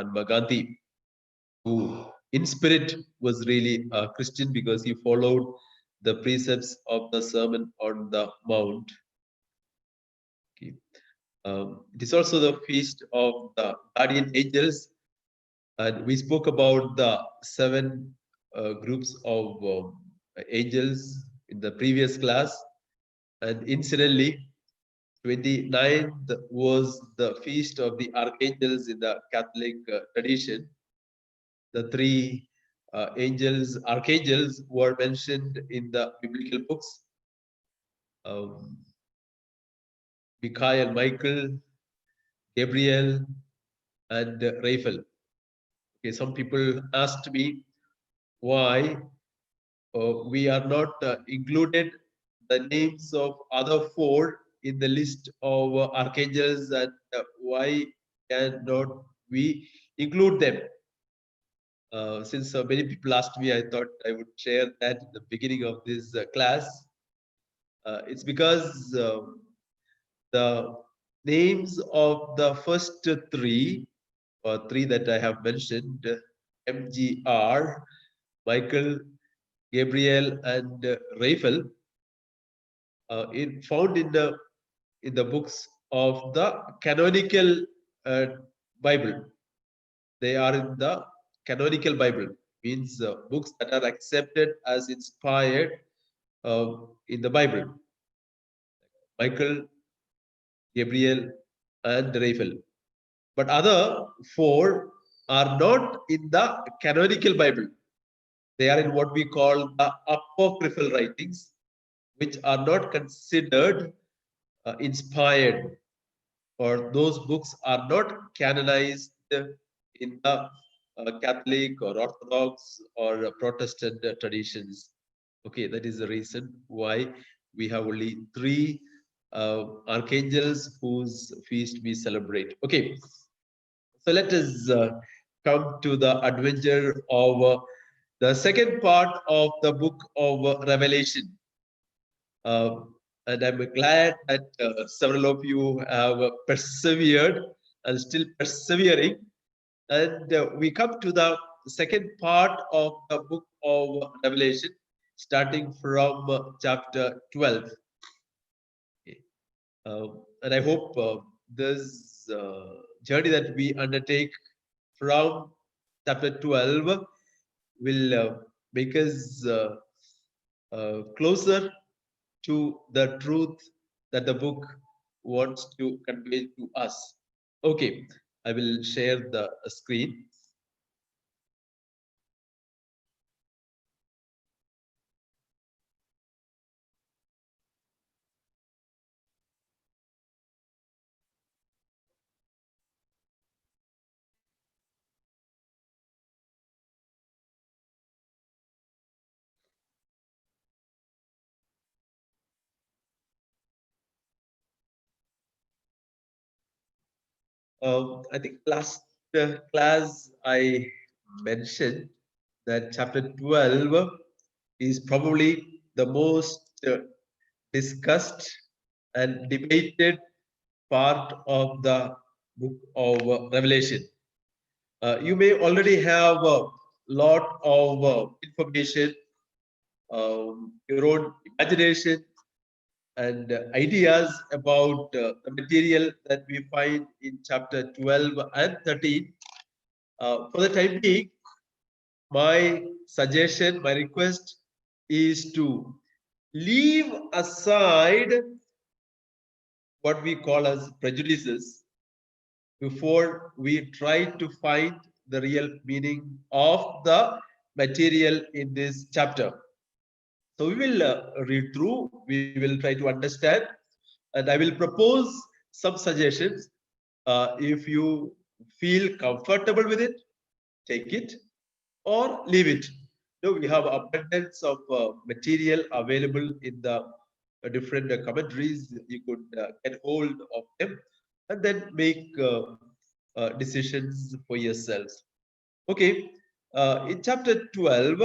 Mahatma Gandhi, who in spirit was really a Christian because he followed the precepts of the Sermon on the Mount. Okay. It is also the feast of the guardian angels, and we spoke about the seven groups of angels in the previous class. And incidentally, 29th was the feast of the archangels in the Catholic tradition. The three archangels were mentioned in the biblical books. Um, Michael, Gabriel, and Raphael. Okay, some people asked me why we are not included the names of other four in the list of archangels, and why cannot we include them? Since many people asked me, I thought I would share that in the beginning of this class. It's because the names of the first three, or three that I have mentioned, MGR, Michael, Gabriel, and Raphael, found in the books of the canonical Bible. They are in the canonical Bible, means books that are accepted as inspired in the Bible. Michael, Gabriel, and Raphael. But other four are not in the canonical Bible. They are in what we call the apocryphal writings, which are not considered inspired, or those books are not canonized in the Catholic or Orthodox or Protestant traditions. Okay, that is the reason why we have only three archangels whose feast we celebrate. Okay, so let us come to the adventure of the second part of the book of Revelation. And I'm glad that several of you have persevered and still persevering. And we come to the second part of the book of Revelation, starting from chapter 12. Okay. And I hope this journey that we undertake from chapter 12 will make us closer to the truth that the book wants to convey to us. Okay, I will share the screen. I think last class I mentioned that chapter 12 is probably the most discussed and debated part of the book of Revelation. You may already have a lot of information, your own imagination, and ideas about the material that we find in chapter 12 and 13. For the time being, my suggestion, my request is to leave aside what we call as prejudices before we try to find the real meaning of the material in this chapter. So we will read through, we will try to understand, and I will propose some suggestions. If you feel comfortable with it, take it or leave it. We have abundance of material available in the different commentaries. You could get hold of them and then make decisions for yourselves. Okay, in chapter 12,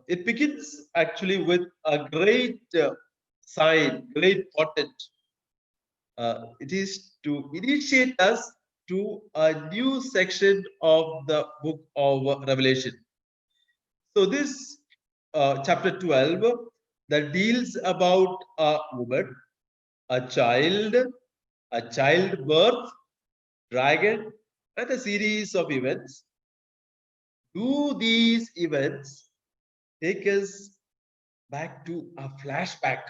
it begins actually with a great sign, great portent. It is to initiate us to a new section of the book of Revelation. So this chapter 12 that deals about a woman, a childbirth, dragon, and a series of events. Do these events take us back to a flashback?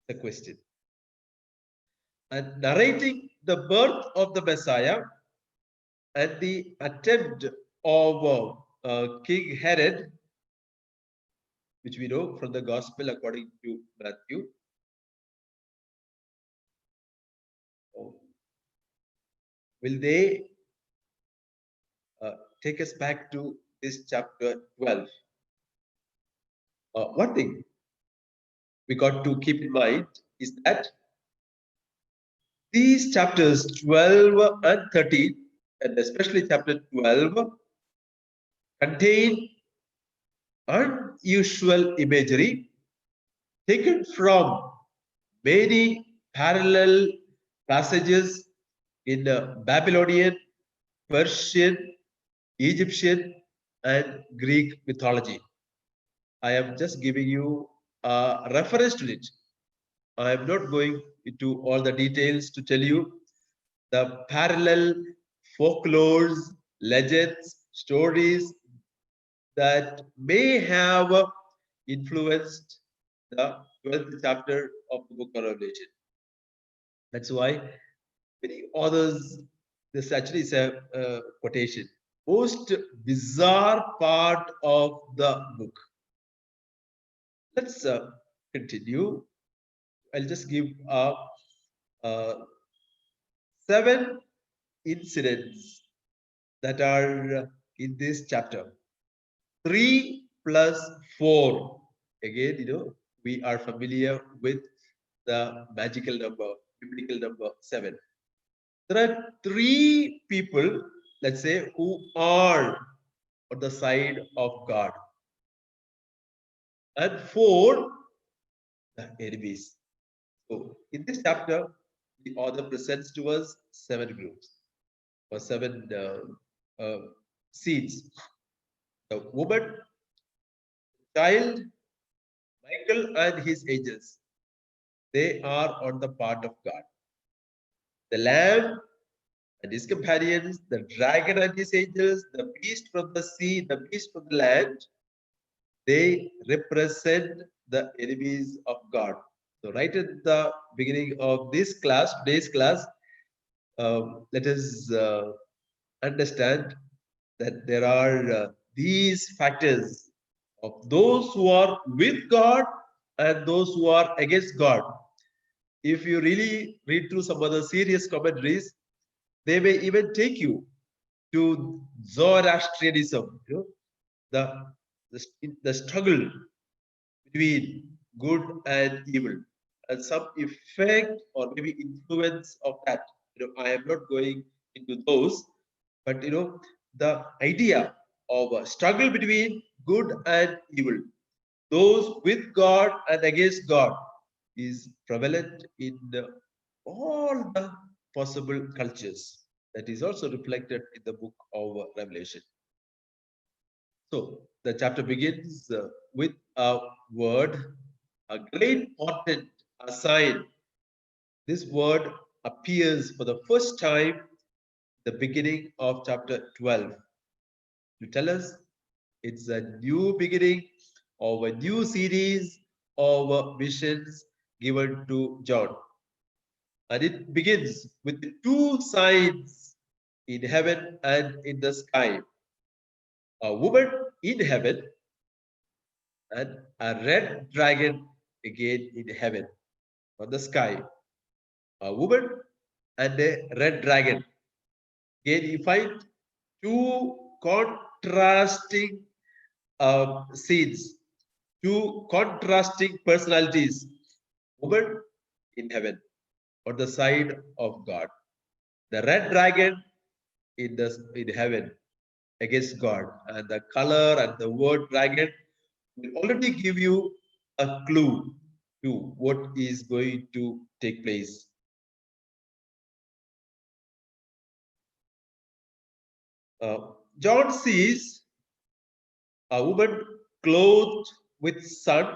The question. And narrating the birth of the Messiah and the attempt of King Herod, which we know from the Gospel according to Matthew. Will they take us back to this chapter 12? One thing we got to keep in mind is that these chapters 12 and 13, and especially chapter 12, contain unusual imagery taken from many parallel passages in Babylonian, Persian, Egyptian, and Greek mythology. I am just giving you a reference to it. I am not going into all the details to tell you the parallel folklores, legends, stories that may have influenced the 12th chapter of the book of Revelation. That's why many authors, this actually is a quotation, most bizarre part of the book. Let's continue. I'll just give 7 incidents that are in this chapter. 3 plus 4. Again, we are familiar with the magical number, biblical number 7. There are 3 people, let's say, who are on the side of God, and 4 the enemies. So in this chapter, the author presents to us 7 groups or 7 seeds. The woman, child, Michael and his angels. They are on the part of God. The lamb and his companions, the dragon and his angels, the beast from the sea, the beast from the land, they represent the enemies of God. So right at the beginning of this class, today's class, let us understand that there are these factors of those who are with God and those who are against God. If you really read through some other serious commentaries, they may even take you to Zoroastrianism, the struggle between good and evil, and some effect or maybe influence of that. I am not going into those, but the idea of a struggle between good and evil, those with God and against God, is prevalent in all the possible cultures. That is also reflected in the book of Revelation. So the chapter begins with a word, a great portent, a sign. This word appears for the first time the beginning of chapter 12 to tell us it's a new beginning of a new series of visions given to John. And it begins with 2 signs in heaven and in the sky. A woman in heaven and a red dragon again in heaven on the sky. A woman and a red dragon. Again, you find 2 contrasting scenes, 2 contrasting personalities. Woman in heaven on the side of God. The red dragon in heaven against God. And the color and the word dragon will already give you a clue to what is going to take place. John sees a woman clothed with sun,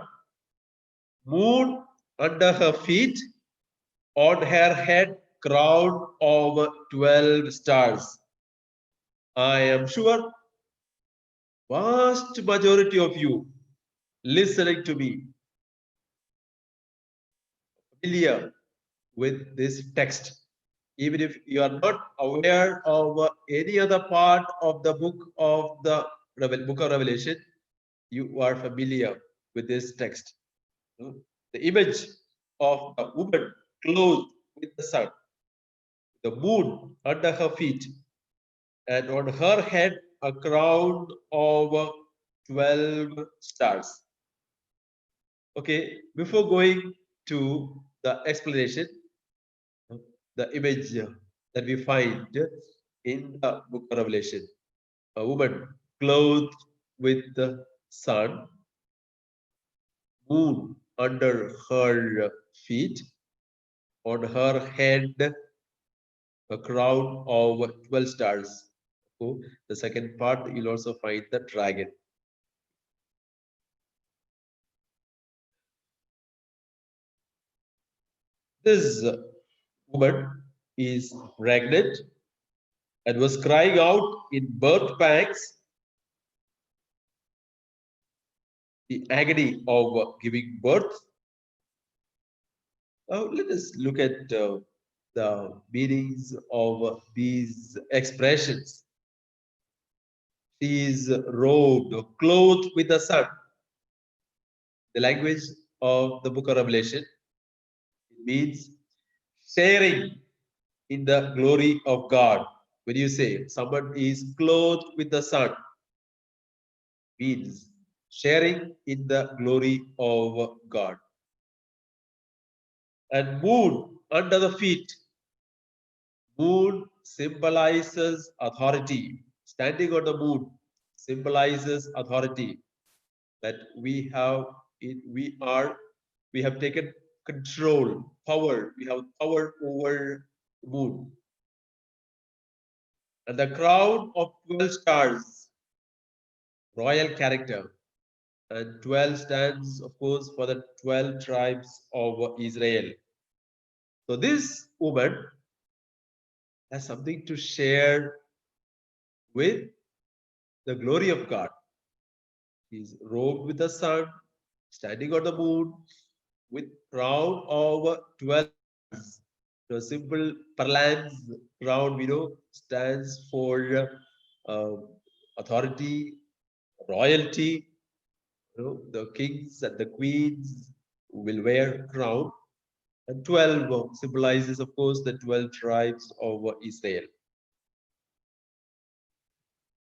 moon under her feet, on her head crown of 12 stars. I am sure vast majority of you listening to me familiar with this text. Even if you are not aware of any other part of the book of the book of Revelation, you are familiar with this text. The image of a woman clothed with the sun, the moon under her feet, and on her head a crown of 12 stars. Okay, before going to the explanation, the image that we find in the book of Revelation, a woman clothed with the sun, moon under her feet, on her head a crown of 12 stars. So the second part, you'll also find the dragon. This woman is pregnant and was crying out in birth pangs, the agony of giving birth. Now, let us look at the meanings of these expressions. She is robed or clothed with the sun. The language of the book of Revelation, it means sharing in the glory of God. When you say someone is clothed with the sun, means sharing in the glory of God. And moon under the feet. Moon symbolizes authority. Standing on the moon symbolizes authority. That we have taken control, power. We have power over the moon. And the crown of 12 stars, royal character. And 12 stands, of course, for the 12 tribes of Israel. So this woman has something to share with the glory of God. He's robed with the sun, standing on the moon, with crown of 12 stars. The simple parlance crown, stands for uh, authority, royalty. The kings and the queens will wear crown. And 12 symbolizes, of course, the 12 tribes of Israel.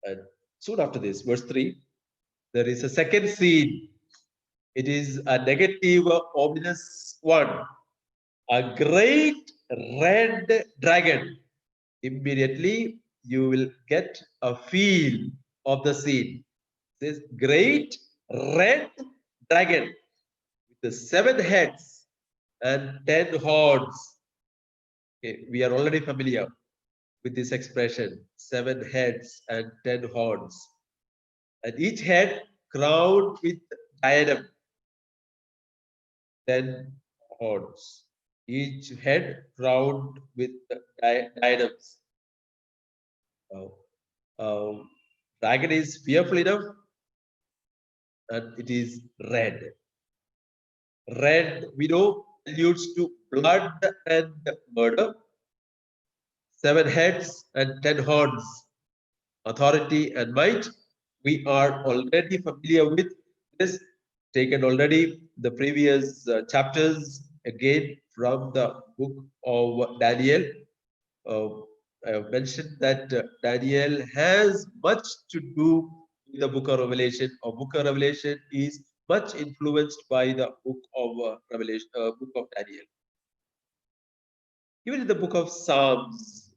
And soon after this, verse 3, there is a second scene. It is a negative, ominous one. A great red dragon. Immediately, you will get a feel of the scene. This great red dragon with the 7 heads and 10 horns. Okay, we are already familiar with this expression, 7 heads and 10 horns. And each head crowned with diadem, 10 horns. Each head crowned with diadems. Uh, dragon is fearful enough, and it is red. Red, we know, alludes to blood and murder. 7 heads and 10 horns, authority and might. We are already familiar with this, taken already the previous chapters again from the book of Daniel. Uh, I have mentioned that Daniel has much to do with the book of Revelation. Or book of Revelation is much influenced by the book of Revelation, book of Daniel. Even in the book of Psalms,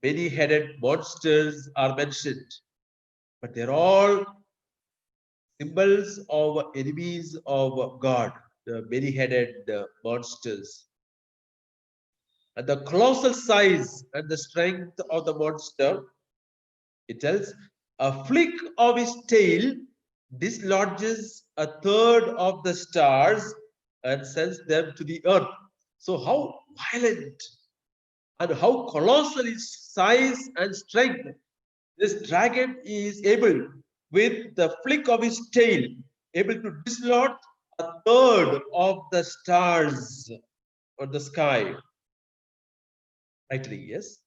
many-headed monsters are mentioned, but they're all symbols of enemies of God, the many-headed monsters. And the colossal size and the strength of the monster It tells a flick of his tail dislodges a third of the stars and sends them to the earth. So, how violent and how colossal is size and strength. This dragon is able, with the flick of his tail, able to dislodge a third of the stars on the sky. Rightly, yes.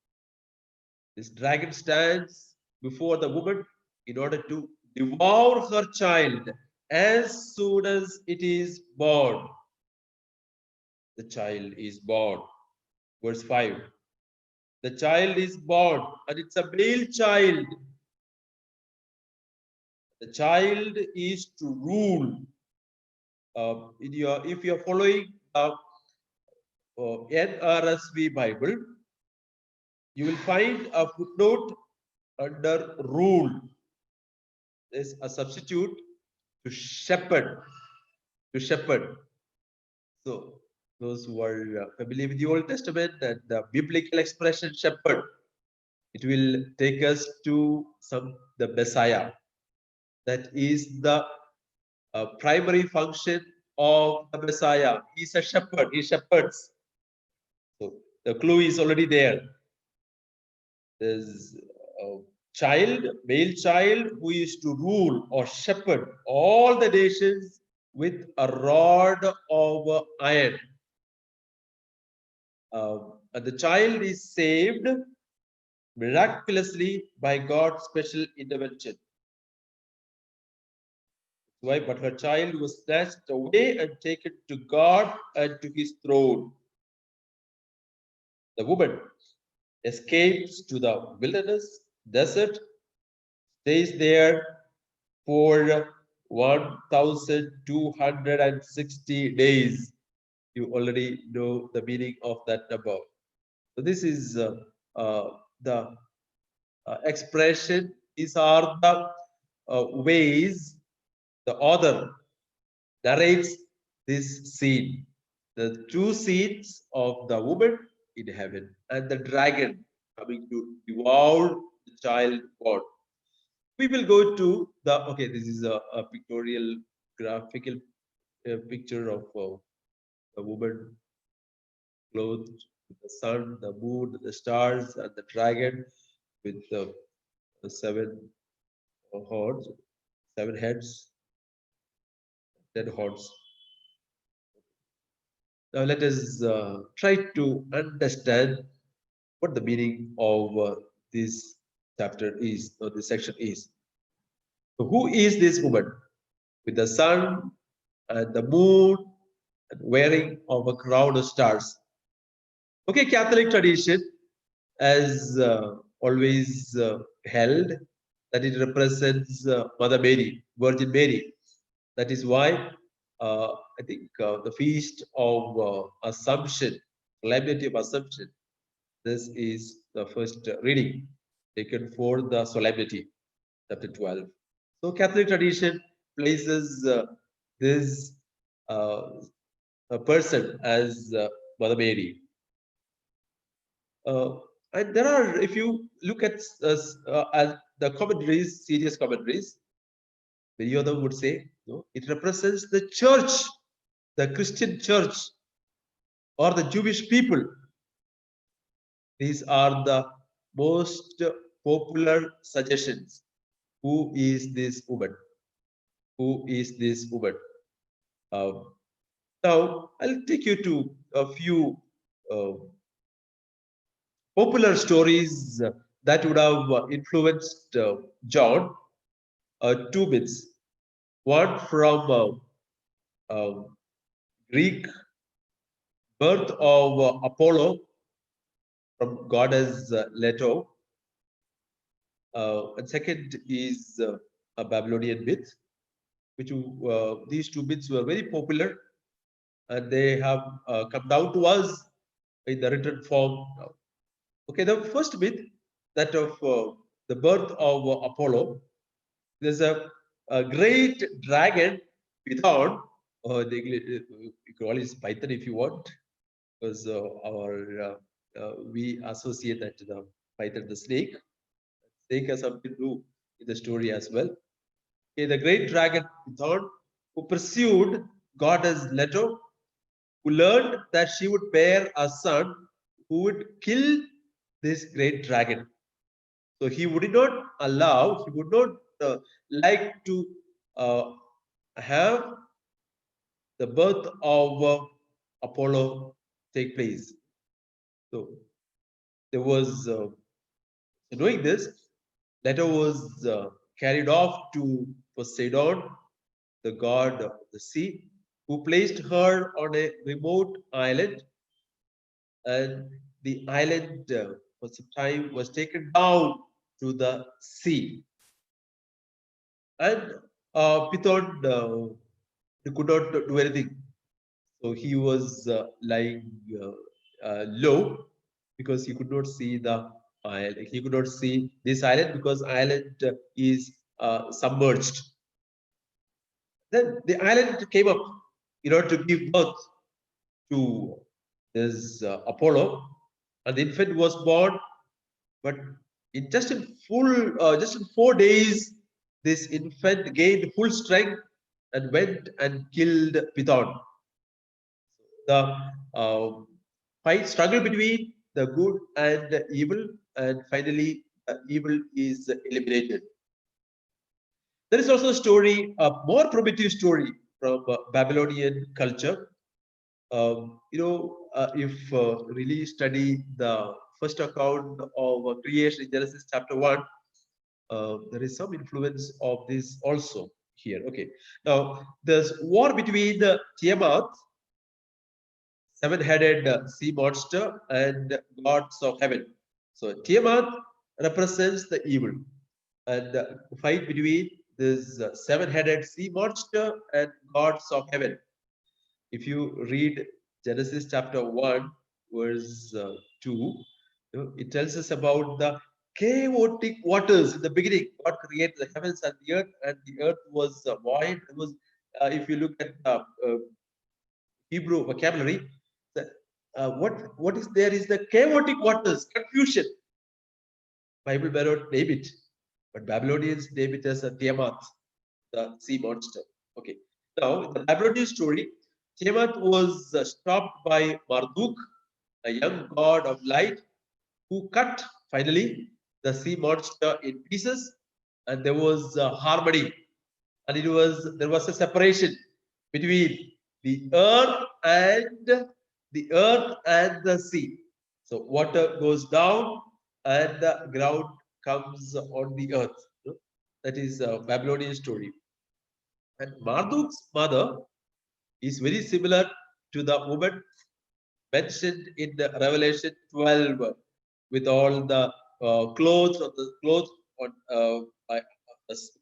This dragon stands before the woman in order to devour her child as soon as it is born. The child is born. Verse 5. The child is born, and it's a male child. The child is to rule. If you're following the NRSV Bible, you will find a footnote under rule. There's a substitute to shepherd. To shepherd. So those who are familiar with the Old Testament and the biblical expression shepherd, it will take us to the Messiah. That is the primary function of the Messiah. He's a shepherd. He shepherds. So the clue is already there. There's a child, male child, who is to rule or shepherd all the nations with a rod of iron. And the child is saved miraculously by God's special intervention. Why? But her child was snatched away and taken to God and to his throne. The woman escapes to the wilderness, desert, stays there for 1,260 days. You already know the meaning of that number. So this is the expression. These are the ways the author narrates this scene. The two scenes of the woman in heaven and the dragon coming to devour the child born. We will go to the, okay, this is a pictorial, graphical picture of a woman clothed with the sun, the moon, the stars, and the dragon with the seven horns, seven heads, 10 horns. Now let us try to understand what the meaning of this chapter is, or this section is. So who is this woman with the sun and the moon and wearing of a crown of stars? Okay, Catholic tradition has always held that it represents Mother Mary, Virgin Mary. That is why I think the feast of Assumption, Solemnity of Assumption, this is the first reading taken for the Solemnity, chapter 12. So Catholic tradition places this a person as Mother Mary. And there are, if you look at the commentaries, serious commentaries, many of them would say, no, it represents the church, the Christian church, or the Jewish people. These are the most popular suggestions. Who is this woman? Who is this woman? Now, I'll take you to a few uh, popular stories that would have influenced John. Two myths. One from Greek birth of Apollo from goddess Leto. And second is a Babylonian myth, which these two myths were very popular, and they have come down to us in the written form now. Okay, the first myth, that of the birth of Apollo. There's a great dragon python, or you call it python if you want, because we associate that to the python, the snake. snake has something to do in the story as well. Okay, the great dragon Python, who pursued goddess Leto, who learned that she would bear a son who would kill this great dragon. So he would not allow, he would not like to uh, have the birth of Apollo take place. So there was, knowing this, Leto was carried off to Poseidon, the god of the sea, who placed her on a remote island, and the island for some time was taken down to the sea. And Python could not do anything. So he was lying low because he could not see the island. He could not see this island because island is submerged. Then the island came up in order to give birth to this Apollo, and the infant was born. But in just in 4 days, this infant gained full strength and went and killed Python. The fight struggle between the good and the evil, and finally, evil is eliminated. There is also a story, a more primitive story from Babylonian culture. If really study the first account of creation in Genesis chapter 1, there is some influence of this also here. Okay, now there's war between Tiamat, seven-headed sea monster, and gods of heaven. So Tiamat represents the evil, and fight between this seven-headed sea monster and gods of heaven. If you read Genesis chapter 1, verse 2, it tells us about the chaotic waters in the beginning. God created the heavens and the earth was void. It was, if you look at Hebrew vocabulary, what is there is the chaotic waters, confusion. Bible may not name it, but Babylonians name it as a Tiamat, the sea monster. Okay. Now, in the Babylonian story, Tiamat was stopped by Marduk, a young god of light, who cut finally the sea monster in pieces, and there was harmony, and there was a separation between the earth and the sea. So water goes down, and the ground comes on the earth. That is a Babylonian story. And Marduk's mother is very similar to the woman mentioned in the Revelation 12, with all the clothes on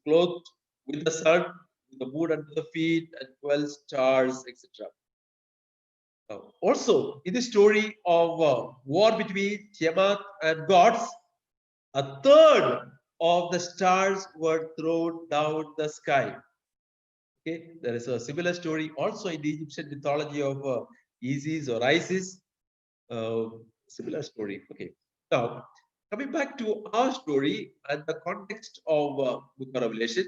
clothed with the sun, with the moon under the feet, and 12 stars, etc. Also, in the story of war between Tiamat and gods, a third of the stars were thrown down the sky. Okay, there is a similar story also in the Egyptian mythology of Isis or Isis. Uh, Similar story. Okay, now coming back to our story and the context of Book of Revelation,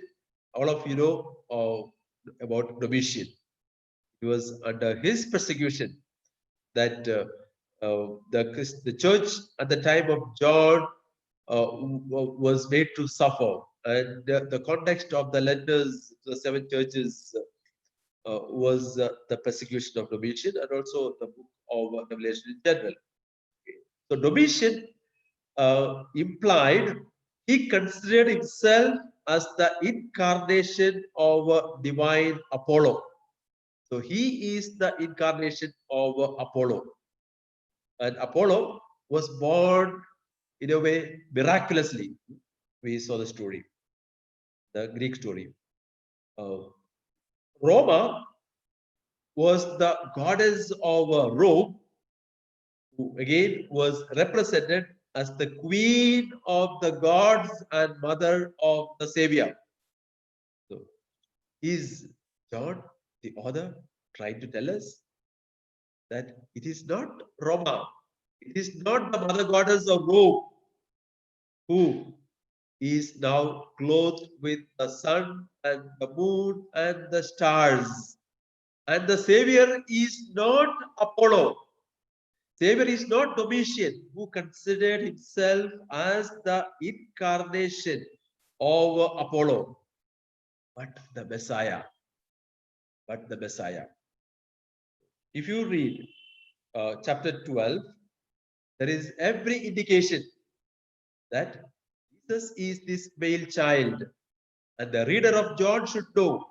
all of you know about Domitian. He was under his persecution that the church at the time of John was made to suffer, and the context of the letters to the seven churches was the persecution of Domitian, and also the book of Revelation in general. So Domitian implied he considered himself as the incarnation of divine Apollo. So he is the incarnation of Apollo. And Apollo was born in a way miraculously. We saw the story, the Greek story. Roma was the goddess of Rome, who again was represented as the queen of the gods and mother of the Savior. So, is John, the author, trying to tell us that it is not Roma, it is not the mother goddess of Rome who is now clothed with the sun and the moon and the stars. And the Savior is not Apollo. Savior is not Domitian, who considered himself as the incarnation of Apollo, but the Messiah. But the Messiah. If you read chapter 12, there is every indication that Jesus is this male child. And the reader of John should know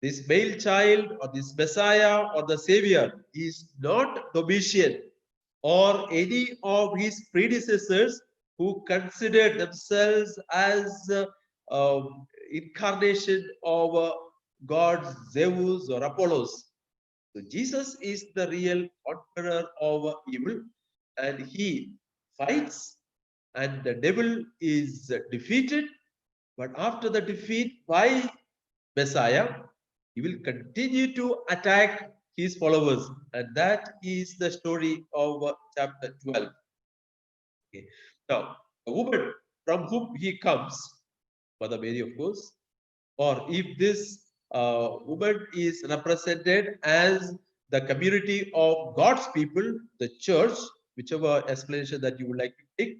this male child or this Messiah or the Savior is not Domitian or any of his predecessors who considered themselves as incarnation of gods Zeus or Apollos. So Jesus is the real conqueror of evil, and he fights, and the devil is defeated. But after the defeat by Messiah, he will continue to attack his followers, and that is the story of chapter 12. Okay. Now, the woman from whom he comes, Mother Mary, of course, or if this woman is represented as the community of God's people, the church, whichever explanation that you would like to take,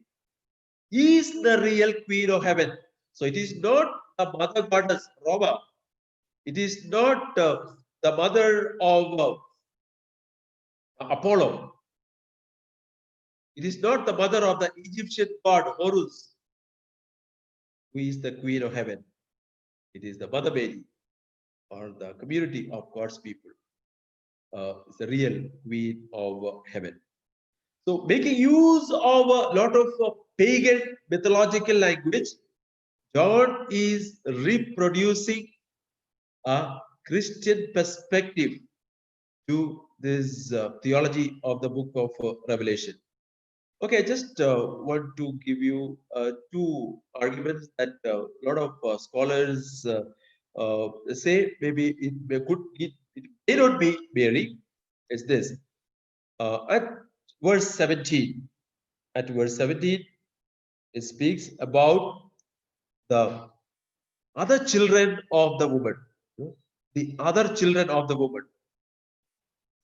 is the real queen of heaven. So it is not the mother goddess Roma. It is not the mother of Apollo. It is not the mother of the Egyptian god Horus, who is the queen of heaven. It is the Mother Mary, or the community of God's people. Is the real queen of heaven. So, making use of a lot of pagan mythological language, John is reproducing a Christian perspective to this theology of the book of Revelation. Okay, I just want to give you two arguments that a lot of scholars say maybe it may not be Mary. It's this. At verse 17, it speaks about the other children of the woman. The other children of the woman.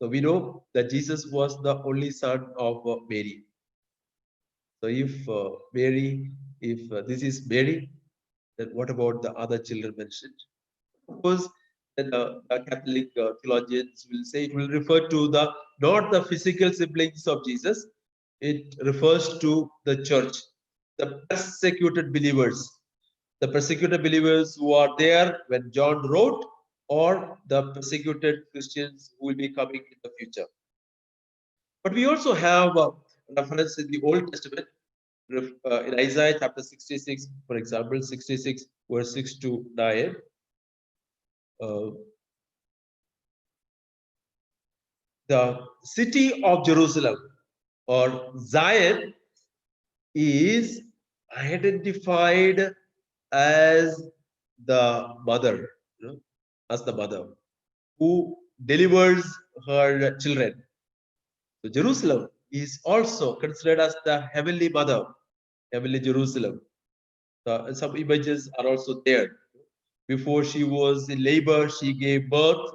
So we know that Jesus was the only son of Mary. So if this is Mary, then what about the other children mentioned? Of course, then the Catholic theologians will say it will refer to the not the physical siblings of Jesus. It refers to the church, the persecuted believers who are there when John wrote, or the persecuted Christians who will be coming in the future. But we also have a reference in the Old Testament, in Isaiah chapter 66, for example, 66 verse 6 to 9. The city of Jerusalem or Zion is identified as the mother, as the mother who delivers her children. So Jerusalem is also considered as the heavenly mother, heavenly Jerusalem. Some images are also there. Before she was in labor, she gave birth.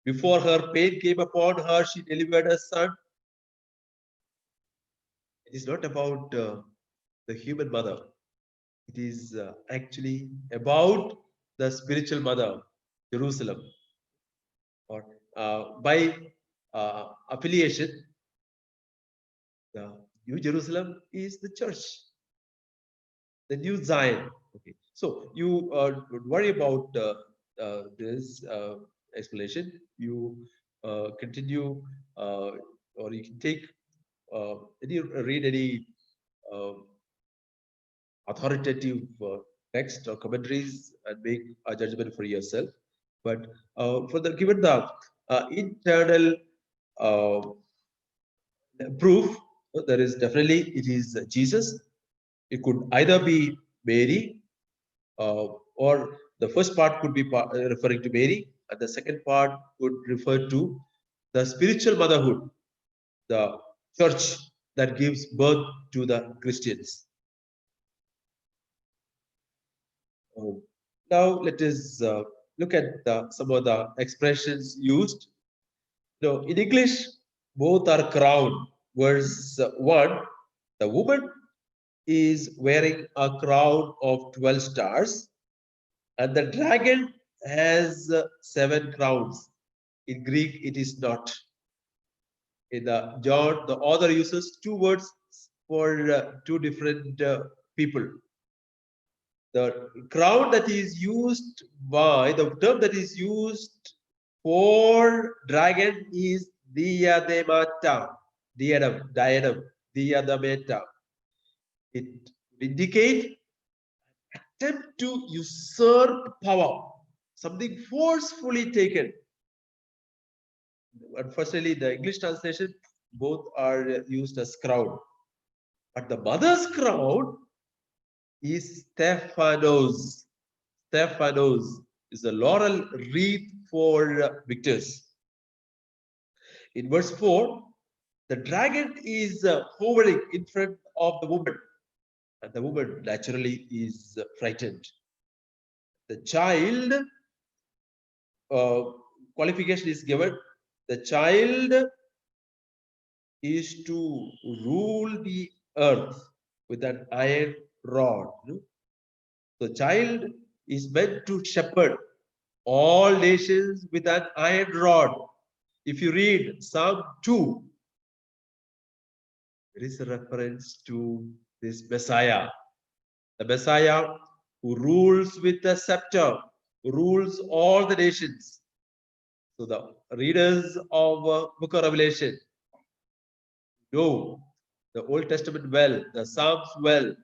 Before her pain came upon her, she delivered a son. It is not about the human mother. It is actually about the spiritual mother, Jerusalem. Or by affiliation, the New Jerusalem is the church, the New Zion. Okay, so you don't worry about this explanation. You continue, or you can take read any authoritative text or commentaries and make a judgment for yourself. But for the given the internal uh, proof, there is definitely it is Jesus. It could either be Mary, or the first part could be referring to Mary, and the second part could refer to the spiritual motherhood, the church that gives birth to the Christians. Oh, now let us look at some of the expressions used. In English, both are crown. Verse 1, the woman is wearing a crown of 12 stars, and the dragon has 7 crowns. In Greek, it is not. In the John, the author uses 2 words for 2 different people. The crown that is used by the term that is used for dragon is diademata, diademata. It indicate attempt to usurp power, something forcefully taken. Unfortunately, the English translation both are used as crown, but the mother's crown is Stephanos. Stephanos is a laurel wreath for victors. In verse 4, the dragon is hovering in front of the woman, and the woman naturally is frightened. The child qualification is given. The child is to rule the earth with an iron rod. The child is meant to shepherd all nations with an iron rod. If you read Psalm 2, there is a reference to this Messiah, the Messiah who rules with a scepter, who rules all the nations. So the readers of Book of Revelation know the Old Testament well, the Psalms well.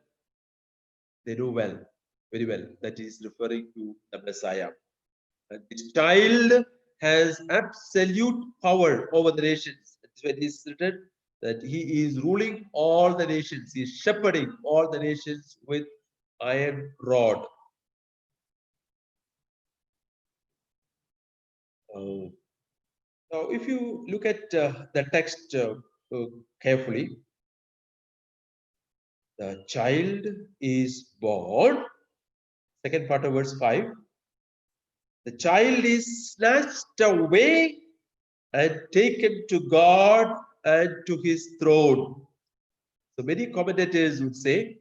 They know well, very well, that is referring to the Messiah. And this child has absolute power over the nations. That's when it is written that he is ruling all the nations. He is shepherding all the nations with iron rod. Uh, Now, if you look at the text carefully, the child is born. Second part of verse 5. The child is snatched away and taken to God and to his throne. So many commentators would say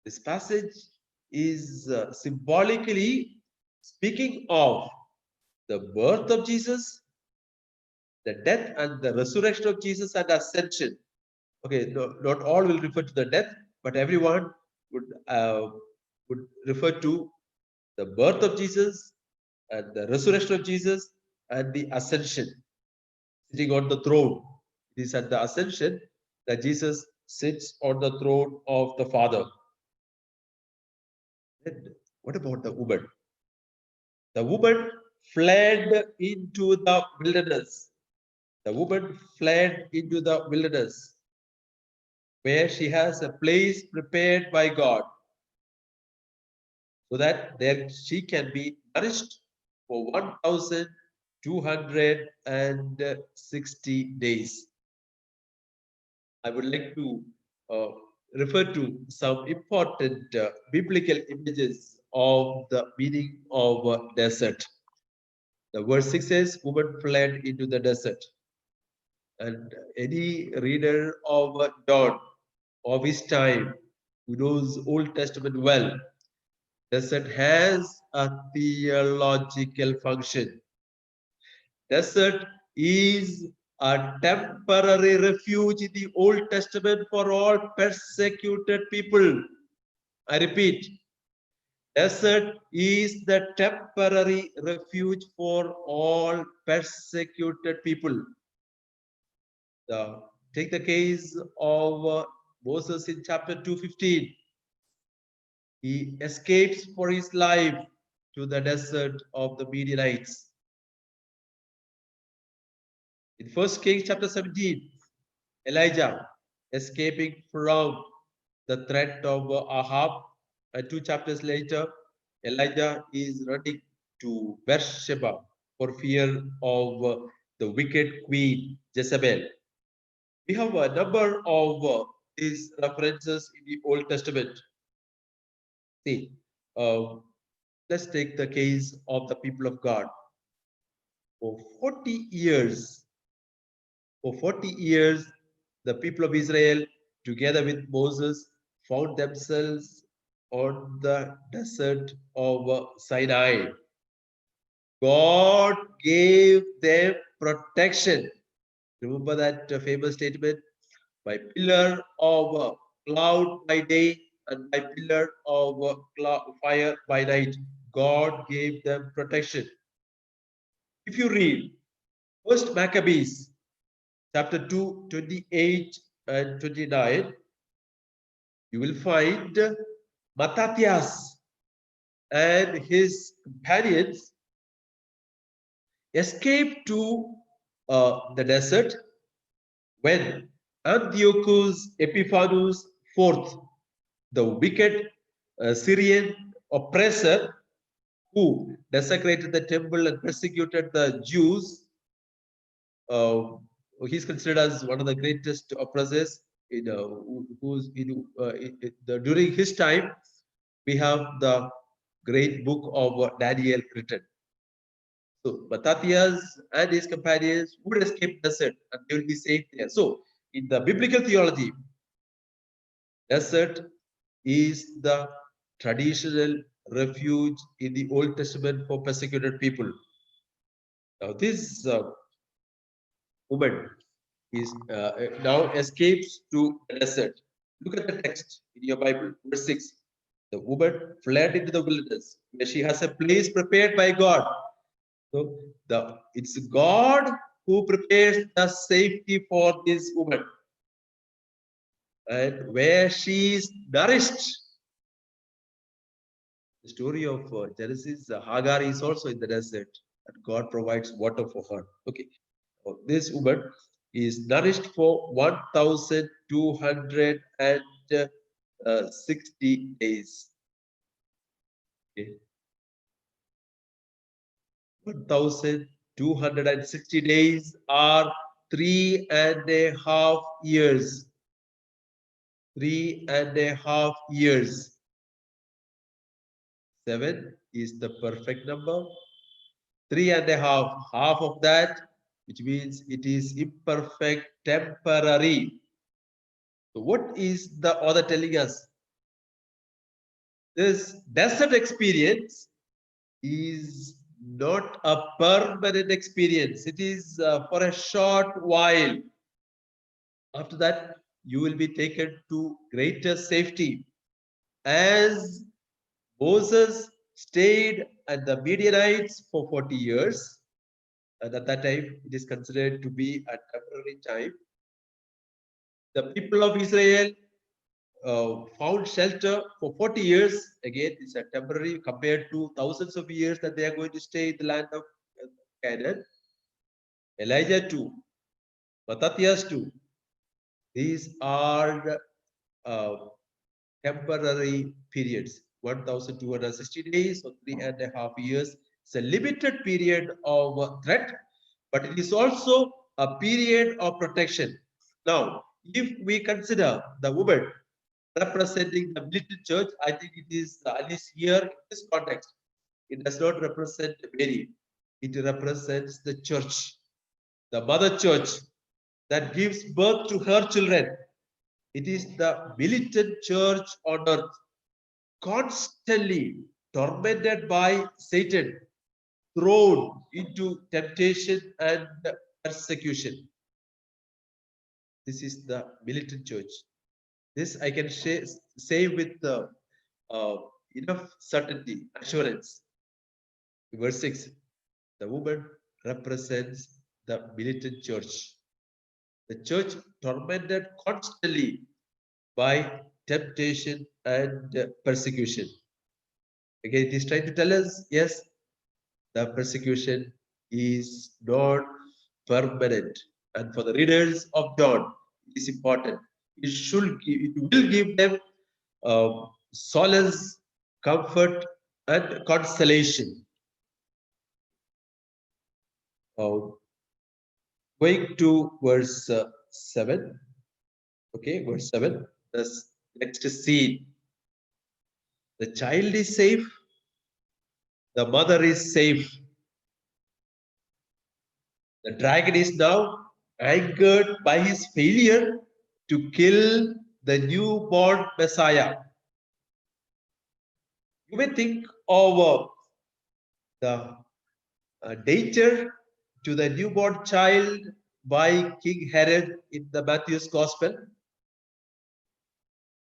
this passage is symbolically speaking of the birth of Jesus, the death and the resurrection of Jesus, and ascension. Okay, no, not all will refer to the death, but everyone would refer to the birth of Jesus and the resurrection of Jesus and the ascension, sitting on the throne. It is at the ascension that Jesus sits on the throne of the Father. And what about the woman? The woman fled into the wilderness. The woman fled into the wilderness where she has a place prepared by God so that there she can be nourished for 1260 days. I would like to uh, refer to some important biblical images of the meaning of desert. The verse 6 says, woman fled into the desert. And any reader of John of his time who knows Old Testament well, desert has a theological function. Desert is a temporary refuge in the Old Testament for all persecuted people. I repeat, desert is the temporary refuge for all persecuted people. Take the case of Moses in chapter 2:15. He escapes for his life to the desert of the Midianites. In 1 Kings chapter 17, Elijah escaping from the threat of Ahab, and 2 chapters later, Elijah is running to Beersheba for fear of the wicked queen Jezebel. We have a number of these references in the Old Testament. See, Let's take the case of the people of God. For 40 years, for 40 years, the people of Israel, together with Moses, found themselves on the desert of Sinai. God gave them protection. Remember that famous statement? By pillar of cloud by day and by pillar of fire by night. God gave them protection. If you read First Maccabees, chapter 2, 28 and 29, you will find Mattathias and his companions escaped to the desert when Antiochus Epiphanes IV, the wicked Syrian oppressor who desecrated the temple and persecuted the Jews, he's considered as one of the greatest oppressors. During his time, we have the great book of Daniel written. So Mattathias and his companions would escape desert and they will be safe there. So in the biblical theology, desert is the traditional refuge in the Old Testament for persecuted people. Now this woman is now escapes to the desert. Look at the text in your Bible, verse 6. The woman fled into the wilderness where she has a place prepared by God. So it's God who prepares the safety for this woman. And where she is nourished. The story of Genesis, Hagar is also in the desert, and God provides water for her. Okay, so this woman is nourished for 1,260 days. Okay. 1,260 days are 3.5 years. 3.5 years. 7 is the perfect number. 3.5, half of that, which means it is imperfect, temporary. So what is the author telling us? This desert experience is not a permanent experience. It is for a short while. After that, you will be taken to greater safety. As Moses stayed at the Midianites for 40 years, and at that time it is considered to be a temporary time. The people of Israel found shelter for 40 years. Again, it's a temporary compared to thousands of years that they are going to stay in the land of Canaan. Elijah too, Mattathias too. These are uh, temporary periods. 1,260 days or 3.5 years. It's a limited period of threat, but it is also a period of protection. Now, if we consider the woman representing the little church, I think it is at least here in this context, it does not represent Mary. It represents the church, the mother church that gives birth to her children. It is the militant church on earth, constantly tormented by Satan, thrown into temptation and persecution. This is the militant church. This I can say with uh, enough certainty, assurance. Verse 6, the woman represents the militant church. The church tormented constantly by temptation and persecution. Again, it is trying to tell us, yes, the persecution is not permanent. And for the readers of John, it is important. It will give them solace, comfort, and consolation. Uh, Going to verse 7. Okay, verse 7. The next scene. The child is safe. The mother is safe. The dragon is now angered by his failure to kill the newborn Messiah. You may think of the danger to the newborn child by King Herod in the Matthew's Gospel.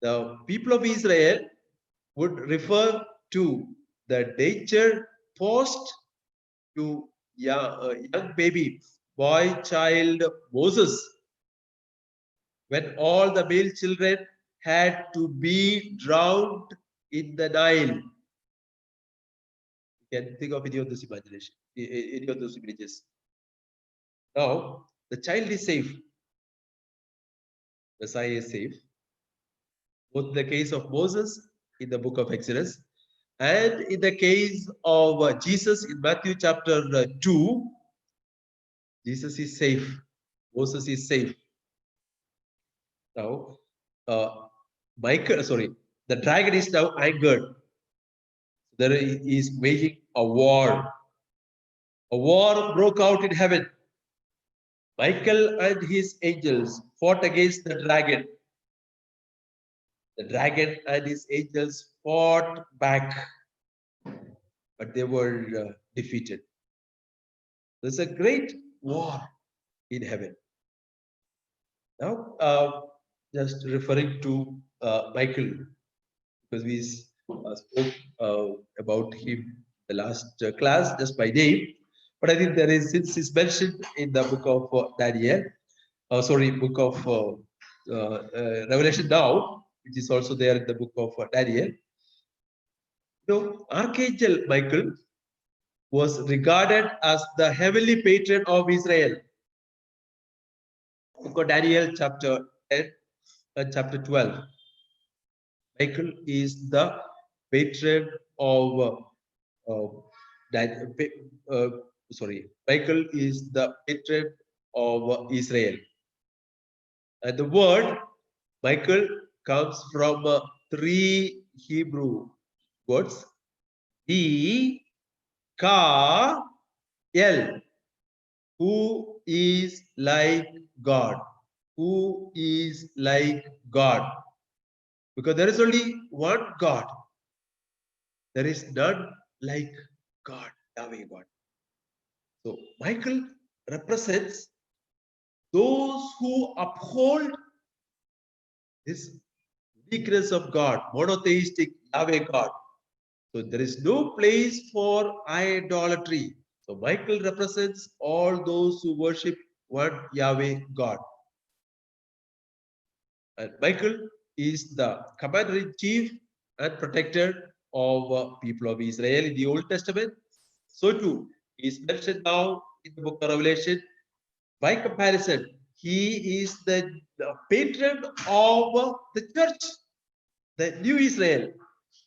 The people of Israel would refer to the danger posed to young baby boy child Moses when all the male children had to be drowned in the Nile. You can think of any of those imagination, any of those images. Now the child is safe. Messiah is safe. Both in the case of Moses in the book of Exodus and in the case of Jesus in Matthew chapter 2, Jesus is safe. Moses is safe. Now, the dragon is now angered. There is waging a war. A war broke out in heaven. Michael and his angels fought against the dragon. The dragon and his angels fought back, but they were defeated. There's a great war in heaven. Now, just referring to Michael, because we spoke about him the last class just by name, but I think there is, since it's mentioned in the book of Daniel, book of Revelation now, which is also there in the book of Daniel. Archangel Michael was regarded as the heavenly patron of Israel. Book of Daniel chapter 10 and chapter 12. Michael is the patron of Michael is the patron of Israel. And the word Michael comes from three Hebrew words: B, Ka, El. Who is like God? Who is like God? Because there is only one God. There is none like God, Yahweh God. So Michael represents those who uphold this weakness of God, monotheistic Yahweh God. So there is no place for idolatry. So Michael represents all those who worship one Yahweh God. And Michael is the commander-in-chief and protector of people of Israel in the Old Testament. So too, he is mentioned now in the book of Revelation. By comparison, he is the patron of the church, the new Israel,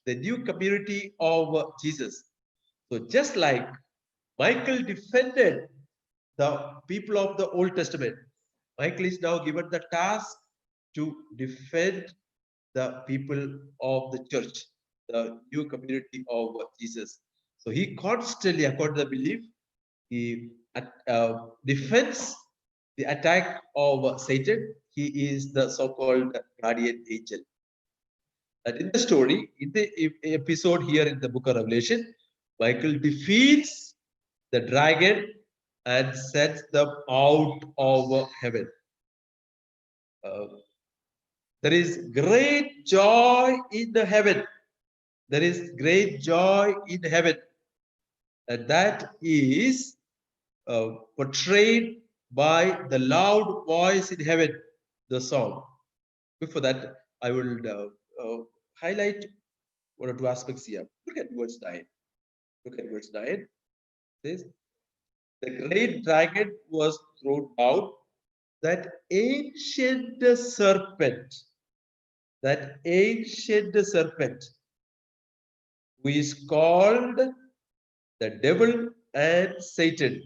the new community of Jesus. So just like Michael defended the people of the Old Testament, Michael is now given the task to defend the people of the church, the new community of Jesus. So he constantly, according to the belief, he defends the attack of Satan. He is the so-called guardian angel. And in the story, in the episode here in the book of Revelation, Michael defeats the dragon and sets them out of heaven. There is great joy in the heaven. There is great joy in heaven. And that is portrayed by the loud voice in heaven, the song. Before that, I will highlight one or two aspects here. Look at verse 9. Look at verse 9. It says, the great dragon was thrown out, that ancient serpent, who is called the devil and Satan,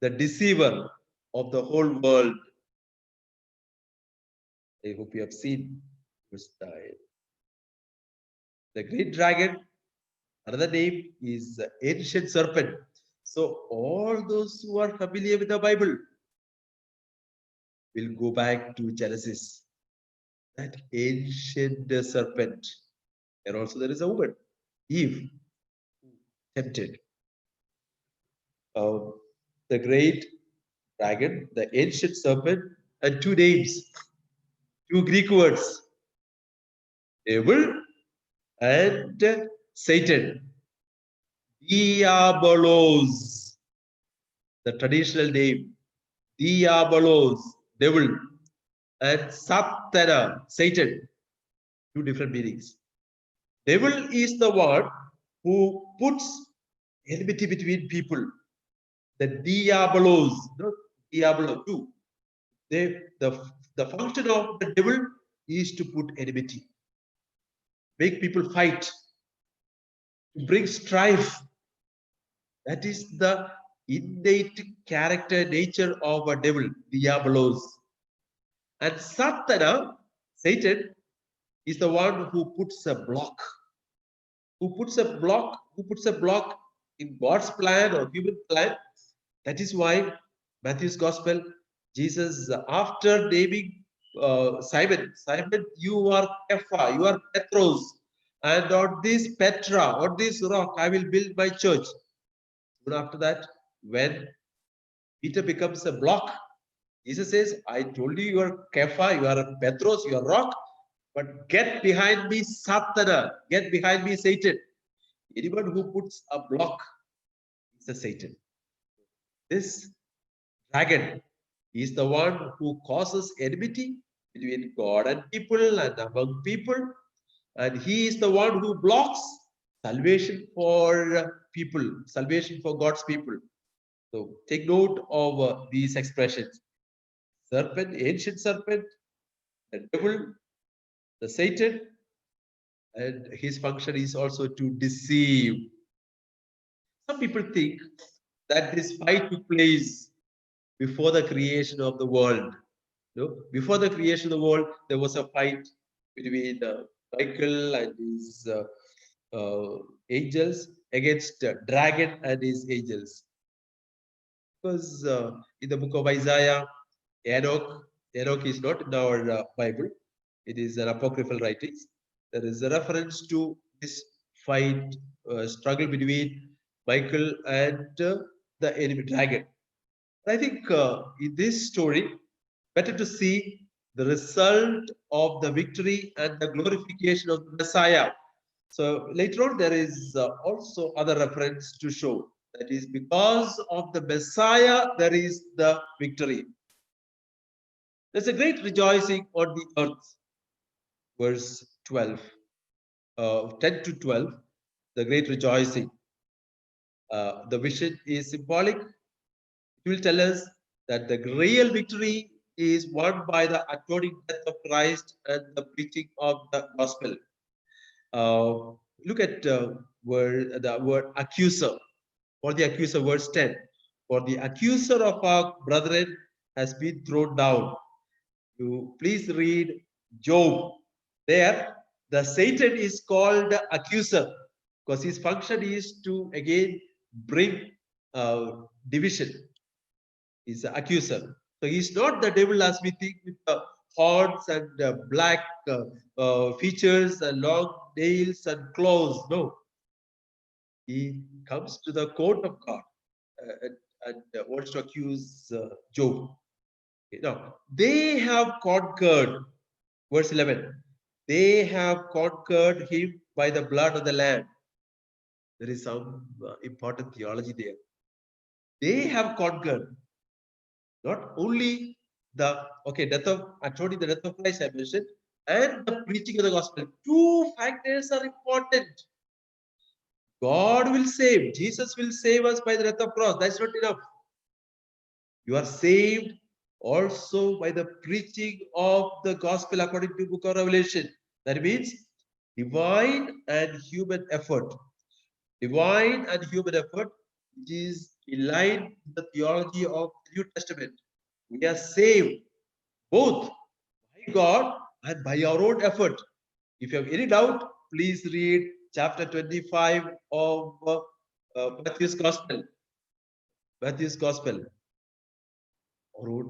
the deceiver of the whole world. I hope you have seen verse 9. The great dragon Another name is ancient serpent. So all those who are familiar with the Bible will go back to Genesis. That ancient serpent. And also there is a woman, Eve, tempted. Uh, the great dragon, the ancient serpent, and two names, two Greek words, devil and Satan. Diabolos, the traditional name. Diabolos, devil, and Satana, Satan, two different meanings. Devil is the one who puts enmity between people. The Diabolos, not Diabolo too. The function of the devil is to put enmity, make people fight, to bring strife. That is the innate character nature of a devil, Diabolos. And Satana, Satan, is the one who puts a block, who puts a block in God's plan or human plan. That is why Matthew's Gospel, Jesus, after naming Simon, Simon, you are Kepha, you are Petros, and on this Petra, on this rock, I will build my church. Soon after that, when Peter becomes a block, Jesus says, I told you, you are Kepha, you are a Petros, you are rock, but get behind me, Satana, get behind me, Satan. Anyone who puts a block is a Satan. This dragon is the one who causes enmity between God and people and among people. And he is the one who blocks salvation for people, salvation for God's people. So take note of these expressions. Serpent, ancient serpent, the devil, the Satan, and his function is also to deceive. Some people think that this fight took place before the creation of the world. You know, before the creation of the world, there was a fight between Michael and his angels against dragon and his angels. Because in the book of Isaiah, Enoch, Enoch is not in our Bible. It is an apocryphal writings. There is a reference to this fight, struggle between Michael and the enemy dragon. I think in this story, better to see the result of the victory and the glorification of the Messiah. So later on, there is also other reference to show that is because of the Messiah, there is the victory. There's a great rejoicing on the earth. Verse 12, 10 to 12, the great rejoicing. The vision is symbolic. It will tell us that the real victory is won by the atoning death of Christ and the preaching of the gospel. Look at the word accuser. For the accuser, verse 10. For the accuser of our brethren has been thrown down. You please read Job. There, the Satan is called the accuser because his function is to again bring division. He's an accuser. So he's not the devil as we think with the horns and black features and long nails and claws. No, he comes to the court of God and wants to accuse Job. Now, they have conquered, verse 11, they have conquered him by the blood of the Lamb. There is some important theology there. They have conquered not only the death of atoning, the death of Christ I mentioned, and the preaching of the gospel. Two factors are important. God will save, Jesus will save us by the death of cross. That's not enough. You are saved also by the preaching of the gospel according to book of Revelation. That means divine and human effort. Divine and human effort, which is in line with the theology of the New Testament. We are saved both by God and by our own effort. If you have any doubt, please read chapter 25 of Matthew's Gospel. Matthew's Gospel. Or would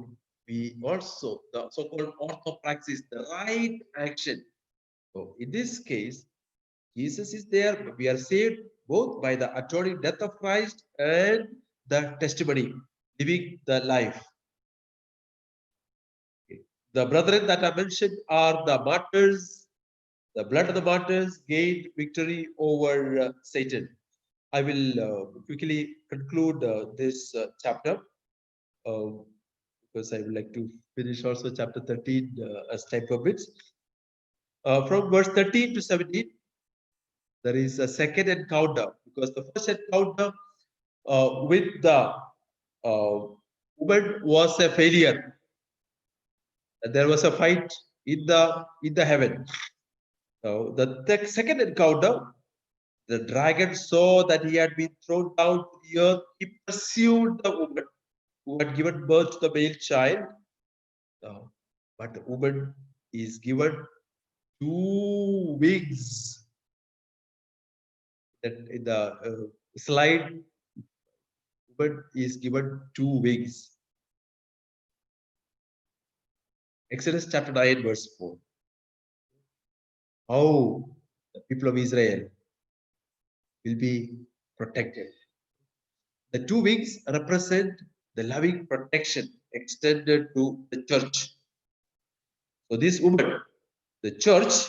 we also the so-called orthopraxis, the right action? So in this case, Jesus is there. We are saved both by the atoning death of Christ and the testimony, living the life. The brethren that I mentioned are the martyrs. The blood of the martyrs gained victory over Satan. I will quickly conclude this chapter because I would like to finish also chapter 13 as time permits. From verse 13 to 17, there is a second encounter because the first encounter with the woman was a failure. And there was a fight in the heaven. The second encounter, the dragon saw that he had been thrown down to the earth. He pursued the woman who had given birth to the male child. But the woman is given 2 wings. That in the slide, woman is given 2 wings. Exodus chapter 9, verse 4. How the people of Israel will be protected. The 2 wings represent the loving protection extended to the church. So this woman, the church,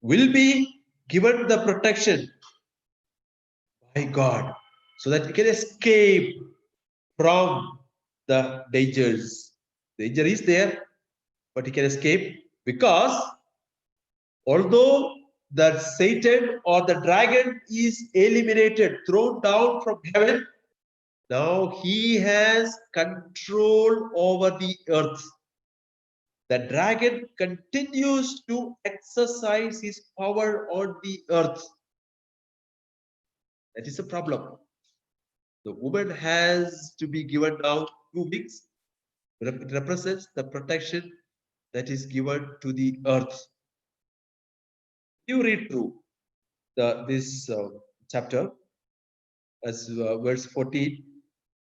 will be given the protection by God so that it can escape from the dangers. Danger is there, but he can escape because although the Satan or the dragon is eliminated, thrown down from heaven, now he has control over the earth. The dragon continues to exercise his power on the earth. That is a problem. The woman has to be given now 2 weeks. It represents the protection that is given to the earth. You read through this chapter as verse 14.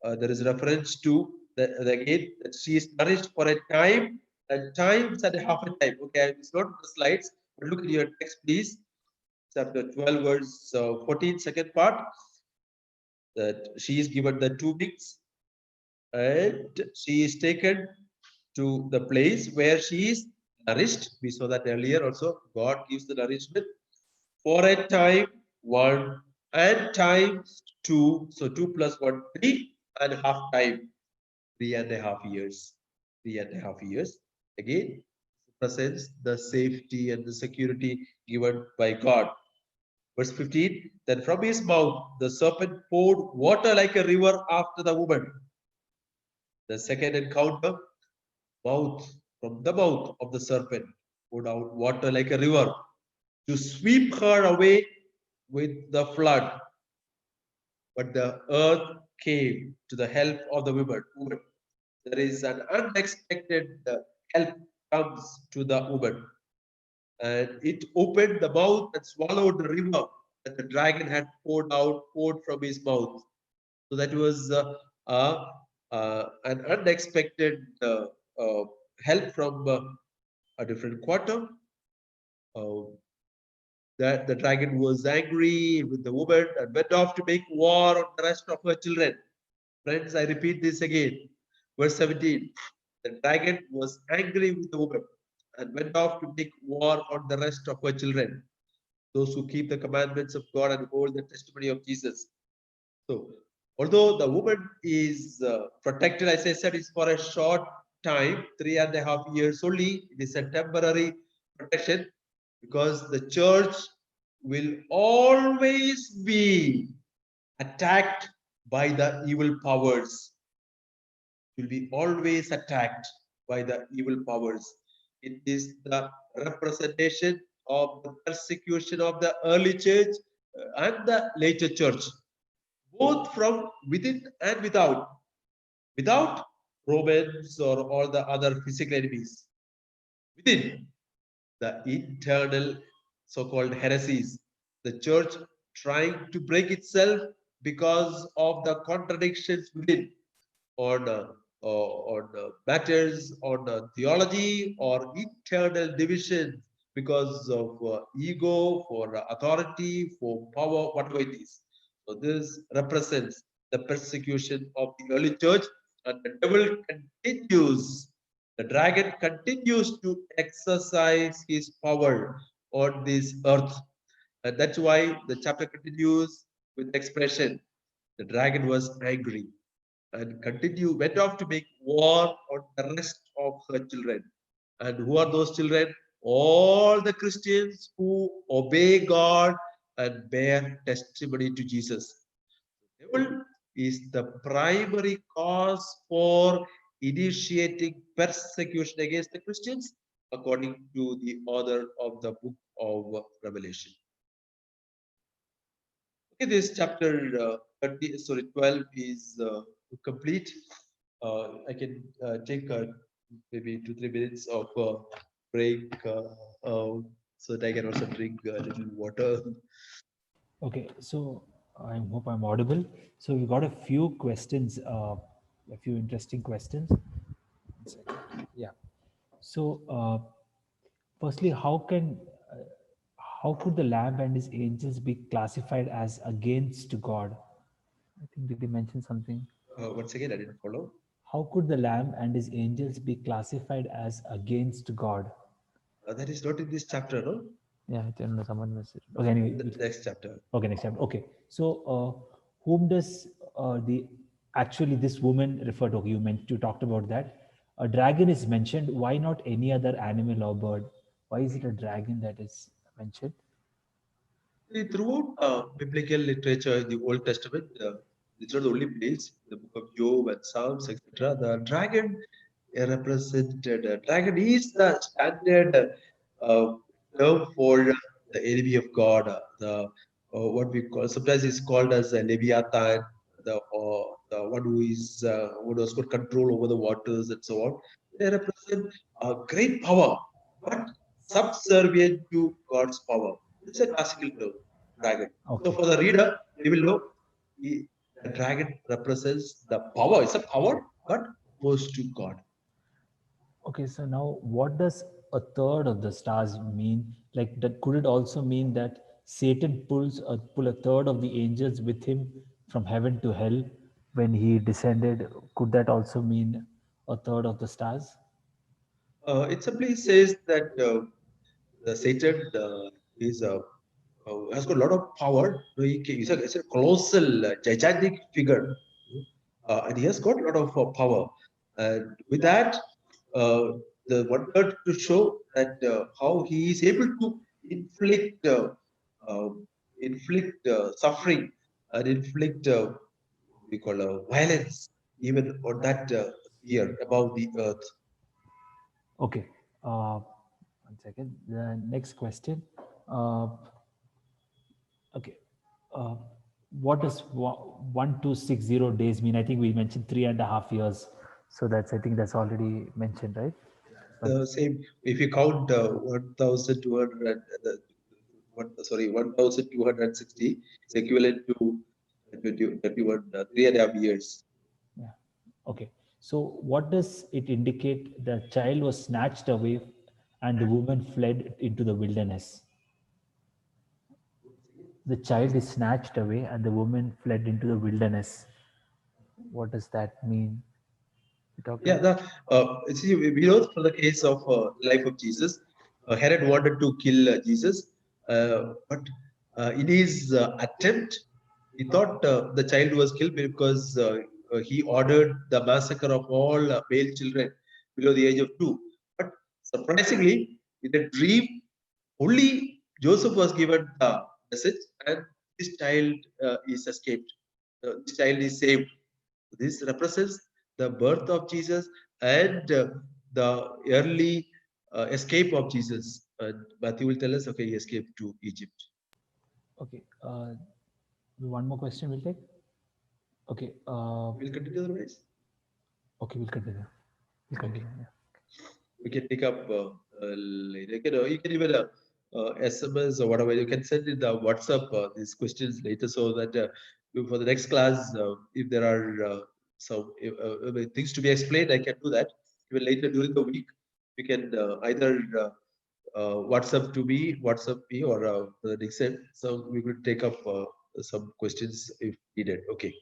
There is reference to again that she is nourished for a time and times and half a time. Okay, it's not the slides, but look at your text, please. Chapter 12, verse 14, second part. That she is given the 2 weeks and she is taken to the place where she is nourished. We saw that earlier also. God gives the nourishment for a time 1 and times 2. So 2 plus 1, 3.5 time, 3.5 years. 3.5 years. Again, presents the safety and the security given by God. Verse 15, then from his mouth the serpent poured water like a river after the woman. The second encounter, from the mouth of the serpent poured out water like a river to sweep her away with the flood. But the earth came to the help of the woman. There is an unexpected help comes to the woman. And it opened the mouth and swallowed the river that the dragon had poured from his mouth. So that was an unexpected help from a different quarter. That the dragon was angry with the woman and went off to make war on the rest of her children. Friends, I repeat this again. Verse 17. The dragon was angry with the woman and went off to make war on the rest of her children, those who keep the commandments of God and hold the testimony of Jesus. So, although the woman is protected, as I said, is for a short time, 3.5 years only. It is a temporary protection because the church will always be attacked by the evil powers. Will be always attacked by the evil powers. It is the representation of the persecution of the early church and the later church, both from within and without. Without Romans or all the other physical enemies. Within the internal so-called heresies, the church trying to break itself because of the contradictions within on matters on theology or internal division because of ego, for authority, for power, whatever it is. So this represents the persecution of the early church, and the devil continues. The dragon continues to exercise his power on this earth, and that's why the chapter continues with the expression: the dragon was angry and went off to make war on the rest of her children. And who are those children? All the Christians who obey God and bear testimony to Jesus. The devil is the primary cause for initiating persecution against the Christians, according to the author of the book of Revelation. Okay, this chapter 12 is complete. I can take maybe 2-3 minutes of break so that I can also drink a little water. Okay, so I hope I'm audible. So we got a few questions, a few interesting questions. One second. Yeah. So, firstly, how could the Lamb and his angels be classified as against God? I think did he mention something? Once again, I didn't follow. How could the Lamb and his angels be classified as against God? That is not in this chapter, no? Yeah, I don't know. Someone messaged. Okay, anyway. Next chapter. Okay, next chapter. Okay, so whom does the actually this woman refer to? Okay, you talked about that. A dragon is mentioned. Why not any other animal or bird? Why is it a dragon that is mentioned? Throughout biblical literature in the Old Testament, it's not the only place, the book of Job and Psalms, etc. The dragon represented, dragon is the standard term for the enemy of God, what we call, sometimes it's called as a Leviathan, the one who has got control over the waters and so on. They represent great power, but subservient to God's power. It's a classical term, dragon. So Okay. for the reader, they will know the dragon represents the power. It's a power, but opposed to God. Okay, so now what does a third of the stars mean? Like that, could it also mean that Satan pull a third of the angels with him from heaven to hell when he descended? Could that also mean a third of the stars? It simply says that the Satan is has got a lot of power. He's a colossal, gigantic figure, and he has got a lot of power. And with that, uh, the wanted to show that how he is able to inflict uh, suffering and inflict what we call violence even on that sphere above the earth. Okay, one second. The next question. Uh, okay, uh, what does 1260 days mean? I think we mentioned 3.5 years. So that's, I think that's already mentioned, right? The same, if you count 1,200, sorry, 1,260 is equivalent to 21, 3.5 years. Yeah. Okay. So what does it indicate? The child was snatched away and the woman fled into the wilderness. The child is snatched away and the woman fled into the wilderness. What does that mean? You talked Yeah, about. see, we know from the case of life of Jesus, Herod wanted to kill Jesus, but in his attempt, he thought the child was killed because he ordered the massacre of all male children below the age of 2. But surprisingly, in a dream, only Joseph was given the message, and this child is escaped. This child is saved. This represents the birth of Jesus and the early escape of Jesus. Matthew will tell us, okay, he escaped to Egypt. Okay. One more question we'll take. Okay. We'll continue otherwise. Okay, we'll continue. We'll Okay, continue. Yeah. we can pick up later. You can even SMS or whatever, you can send in the WhatsApp these questions later, so that for the next class, if there are some things to be explained, I can do that. Even later during the week, we can either WhatsApp me, or Dixon. So we will take up some questions if needed. Okay,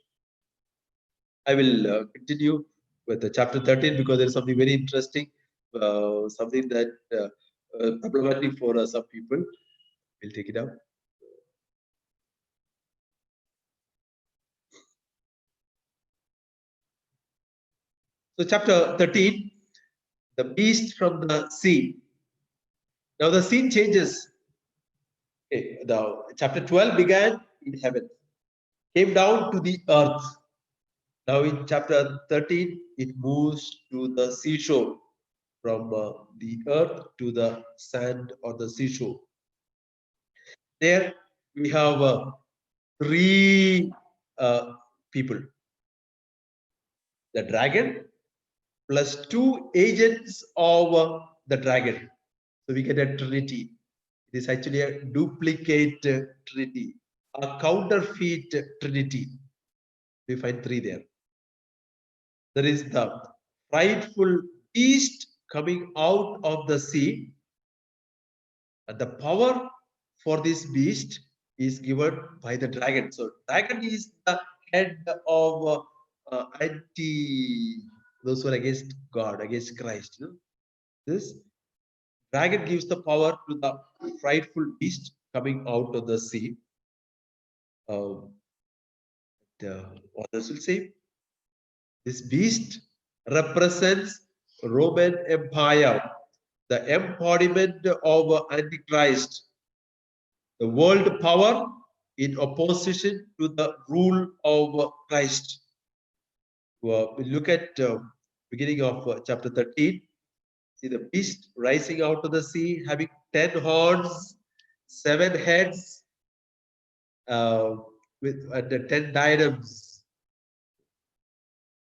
I will continue with the chapter 13, because there is something very interesting, something that problematic for some people. We'll take it up. So, chapter 13, the beast from the sea. Now, the scene changes. Okay, the chapter 12 began in heaven, came down to the earth. Now, in chapter 13, it moves to the seashore, from the earth to the sand or the seashore. There we have three people: the dragon plus two agents of the dragon. So we get a trinity. It is actually a duplicate trinity, a counterfeit trinity. We find three there. There is the frightful beast coming out of the sea, and the power for this beast is given by the dragon. So dragon is the head of anti, those who are against God, against Christ. You know? This dragon gives the power to the frightful beast coming out of the sea. The authors will say this beast represents Roman Empire, the embodiment of Antichrist, the world power in opposition to the rule of Christ. We look at beginning of chapter 13. See the beast rising out of the sea, having 10 horns, 7 heads, with the 10 diadems.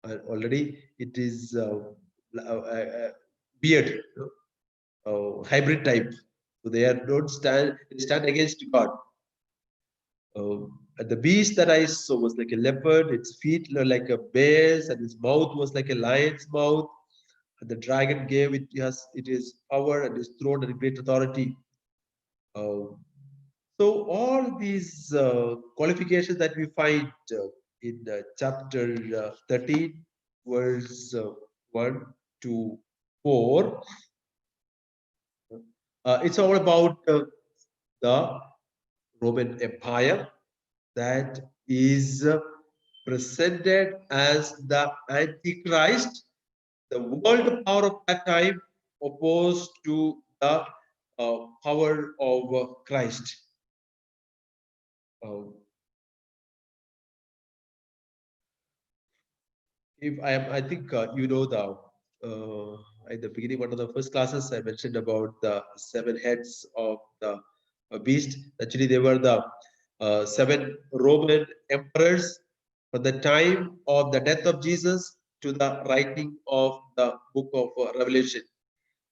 Already it is beard, hybrid type. So they don't stand against God. And the beast that I saw was like a leopard, its feet were like a bear's, and its mouth was like a lion's mouth. And the dragon gave it is power and his throne and great authority. So all these qualifications that we find in chapter 13, verse 1 to 4, it's all about the Roman Empire that is presented as the Antichrist, the world power of that time, opposed to the power of Christ. If I think you know at the beginning, one of the first classes, I mentioned about the 7 heads of the beast. Actually, they were the 7 Roman emperors from the time of the death of Jesus to the writing of the book of Revelation.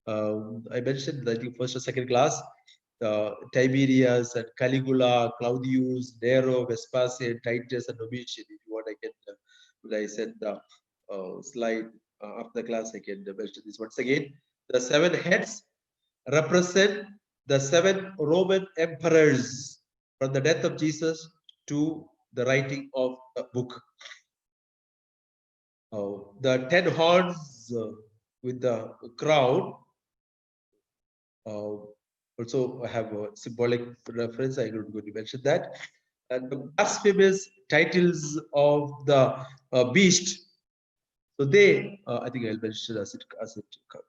I mentioned that in first or second class, Tiberius and Caligula, Claudius, Nero, Vespasian, Titus, and Domitian. If you want, I can, when I send the slide after the class, I can mention this once again. The 7 heads represent the 7 Roman emperors from the death of Jesus to the writing of the book. The 10 horns with the crown. Also, I have a symbolic reference. I'm going to mention that. And the blasphemous titles of the beast. So they, I think I'll mention as it comes.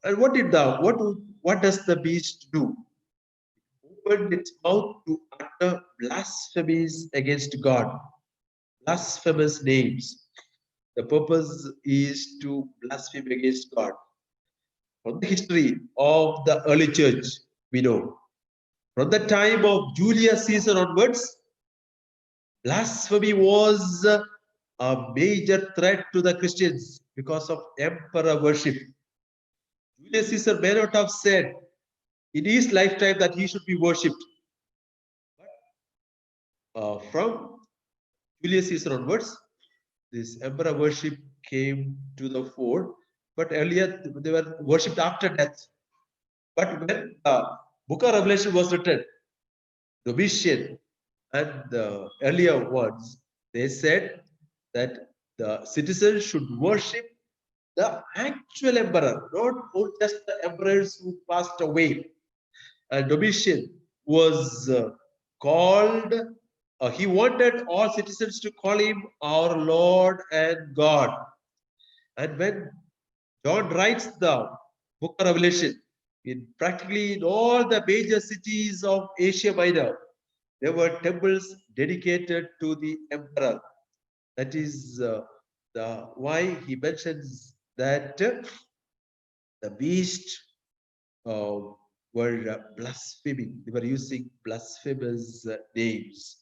And what does the beast do? Opened its mouth to utter blasphemies against God, blasphemous names. The purpose is to blaspheme against God. From the history of the early church, we know, from the time of Julius Caesar onwards, blasphemy was a major threat to the Christians because of emperor worship. Julius Caesar may not have said in his lifetime that he should be worshipped. From Julius Caesar onwards, this emperor worship came to the fore, but earlier they were worshipped after death. But when the book of Revelation was written, Domitian and the earlier ones, they said that the citizens should worship the actual emperor, not just the emperors who passed away. And Domitian was called, he wanted all citizens to call him our Lord and God. And when John writes the book of Revelation, in practically in all the major cities of Asia Minor, there were temples dedicated to the emperor. That is the why he mentions that the beast uh, were blaspheming. They were using blasphemous names.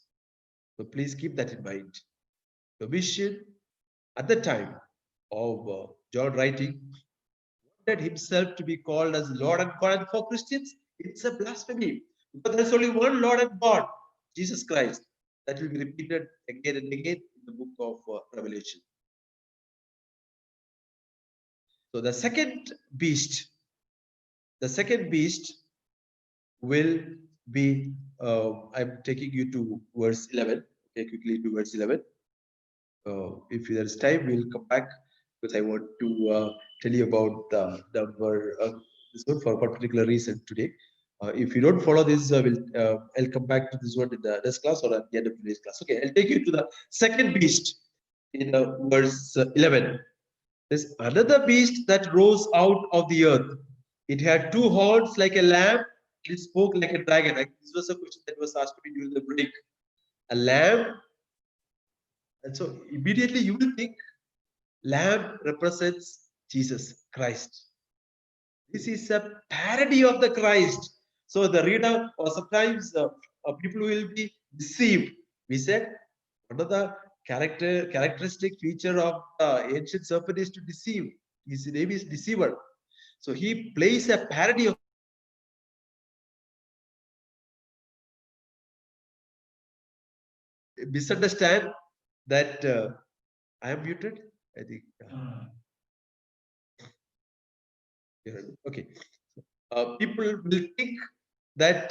So please keep that in mind. Domitian, at the time of John writing, wanted himself to be called as Lord and God. And for Christians, it's a blasphemy. Because there's only one Lord and God, Jesus Christ. That will be repeated again and again in the book of Revelation. So the second beast will be, I'm taking you to verse 11. Okay, quickly to verse 11. If there's time, we'll come back because I want to tell you about the number, this one for a particular reason today. If you don't follow this, I'll come back to this one in the next class or at the end of today's class. Okay, I'll take you to the second beast in verse 11. There's another beast that rose out of the earth. It had two horns like a lamb. It spoke like a dragon. This was a question that was asked me during the break. A lamb. And so immediately you will think lamb represents Jesus Christ. This is a parody of the Christ. So the reader, or sometimes people will be deceived. We said one of the characteristic feature of the ancient serpent is to deceive. His name is deceiver. So he plays a parody of misunderstand that I am muted. I think. Okay. People will think that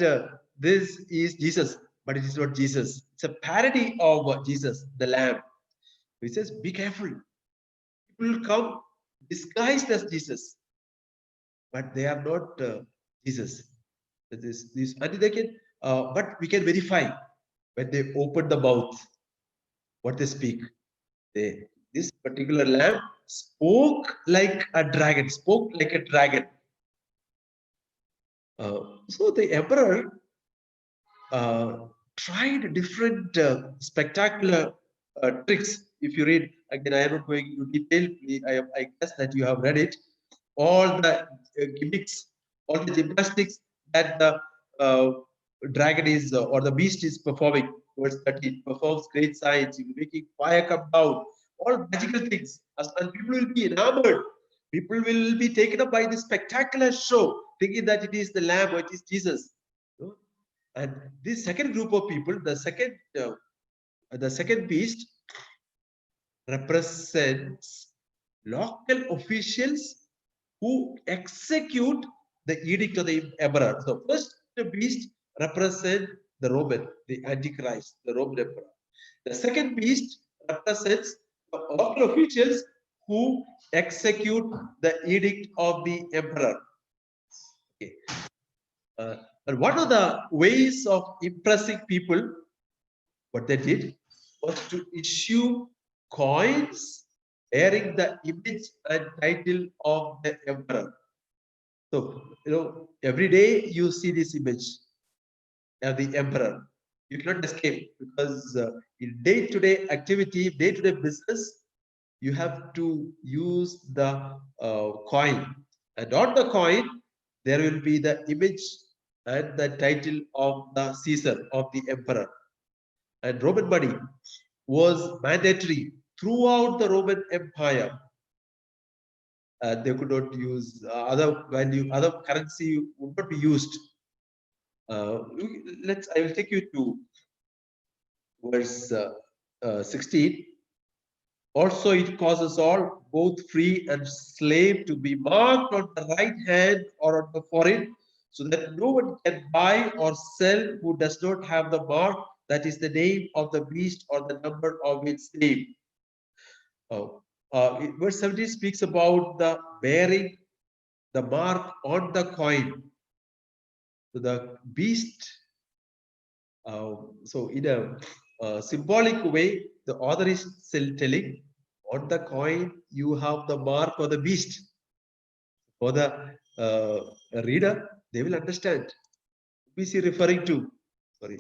this is Jesus, but it is not Jesus. It's a parody of Jesus, the Lamb. He says, be careful. People will come disguised as Jesus, but they are not Jesus. And they can, but we can verify when they open the mouth what they speak. This particular lamb spoke like a dragon, spoke like a dragon. So the emperor tried different spectacular tricks. If you read, again, I am not going into detail. I guess that you have read it. All the gimmicks, all the gymnastics that the dragon is or the beast is performing. Verse 13 performs great signs, making fire come down, all magical things. And people will be enamored. People will be taken up by this spectacular show, thinking that it is the Lamb or it is Jesus. And this second group of people, the second beast represents local officials who execute the edict of the emperor. So first beast represents the Roman, the Antichrist, the Roman emperor. The second beast represents the local officials who execute the edict of the emperor. Okay. And one of the ways of impressing people, what they did was to issue coins bearing the image and title of the emperor. So, every day you see this image of the emperor. You cannot escape because in day-to-day activity, day-to-day business, you have to use the coin. And on the coin, there will be the image and the title of the Caesar, of the emperor. And Roman money was mandatory throughout the Roman Empire. They could not use other currency would not be used. I will take you to verse 16. Also, it causes all, both free and slave, to be marked on the right hand or on the forehead, so that no one can buy or sell who does not have the mark, that is the name of the beast or the number of its name. Verse 17 speaks about the bearing the mark on the coin. So the beast. So in a symbolic way, the author is still telling, on the coin you have the mark of the beast. For the reader, they will understand. Who is he referring to? Sorry.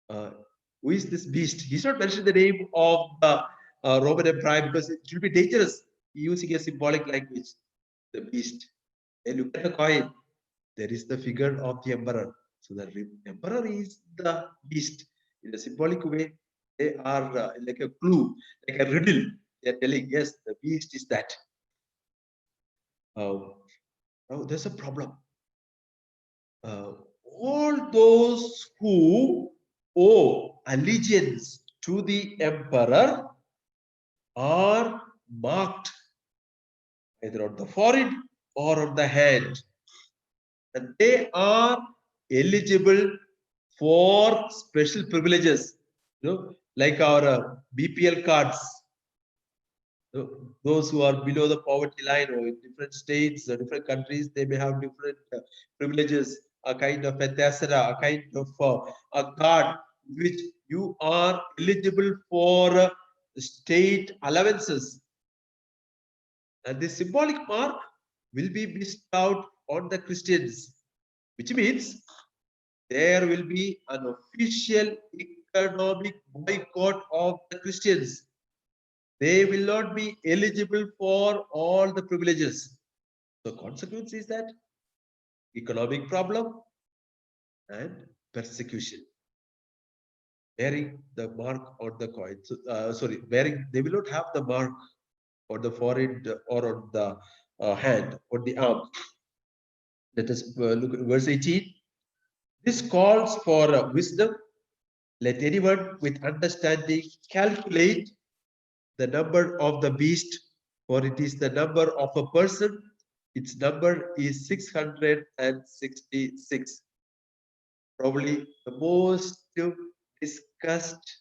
Who is this beast? He's not mentioning the name of the Roman Empire because it will be dangerous using a symbolic language. The beast. And look at the coin. There is the figure of the emperor. So the emperor is the beast. In a symbolic way, they are like a clue, like a riddle. They are telling, yes, the beast is that. Now there's a problem. All those who owe allegiance to the emperor are marked either on the forehead or on the hand, and they are eligible for special privileges, like our BPL cards. Those who are below the poverty line or in different states or different countries, they may have different privileges, a kind of a tessera, a kind of a card which you are eligible for state allowances. And this symbolic mark will be bestowed on the Christians, which means there will be an official economic boycott of the Christians. They will not be eligible for all the privileges. So consequence is that economic problem and persecution. Bearing the mark on the coin. So, they will not have the mark on the forehead or on the hand, on the arm. Let us look at verse 18. This calls for wisdom. Let anyone with understanding calculate the number of the beast, for it is the number of a person. Its number is 666. Probably the most discussed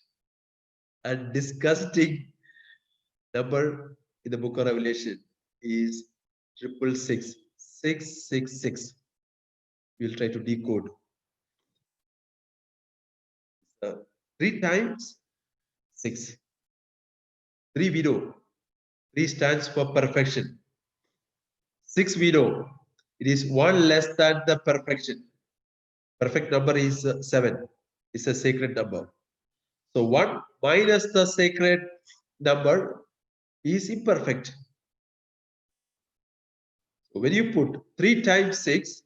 and disgusting number in the book of Revelation is 666. 666. We'll try to decode. 3 times 6. 3 we know. 3 stands for perfection. 6 we know. It is 1 less than the perfection. Perfect number is 7. It's a sacred number. So 1 minus the sacred number is imperfect. So when you put 3 times 6,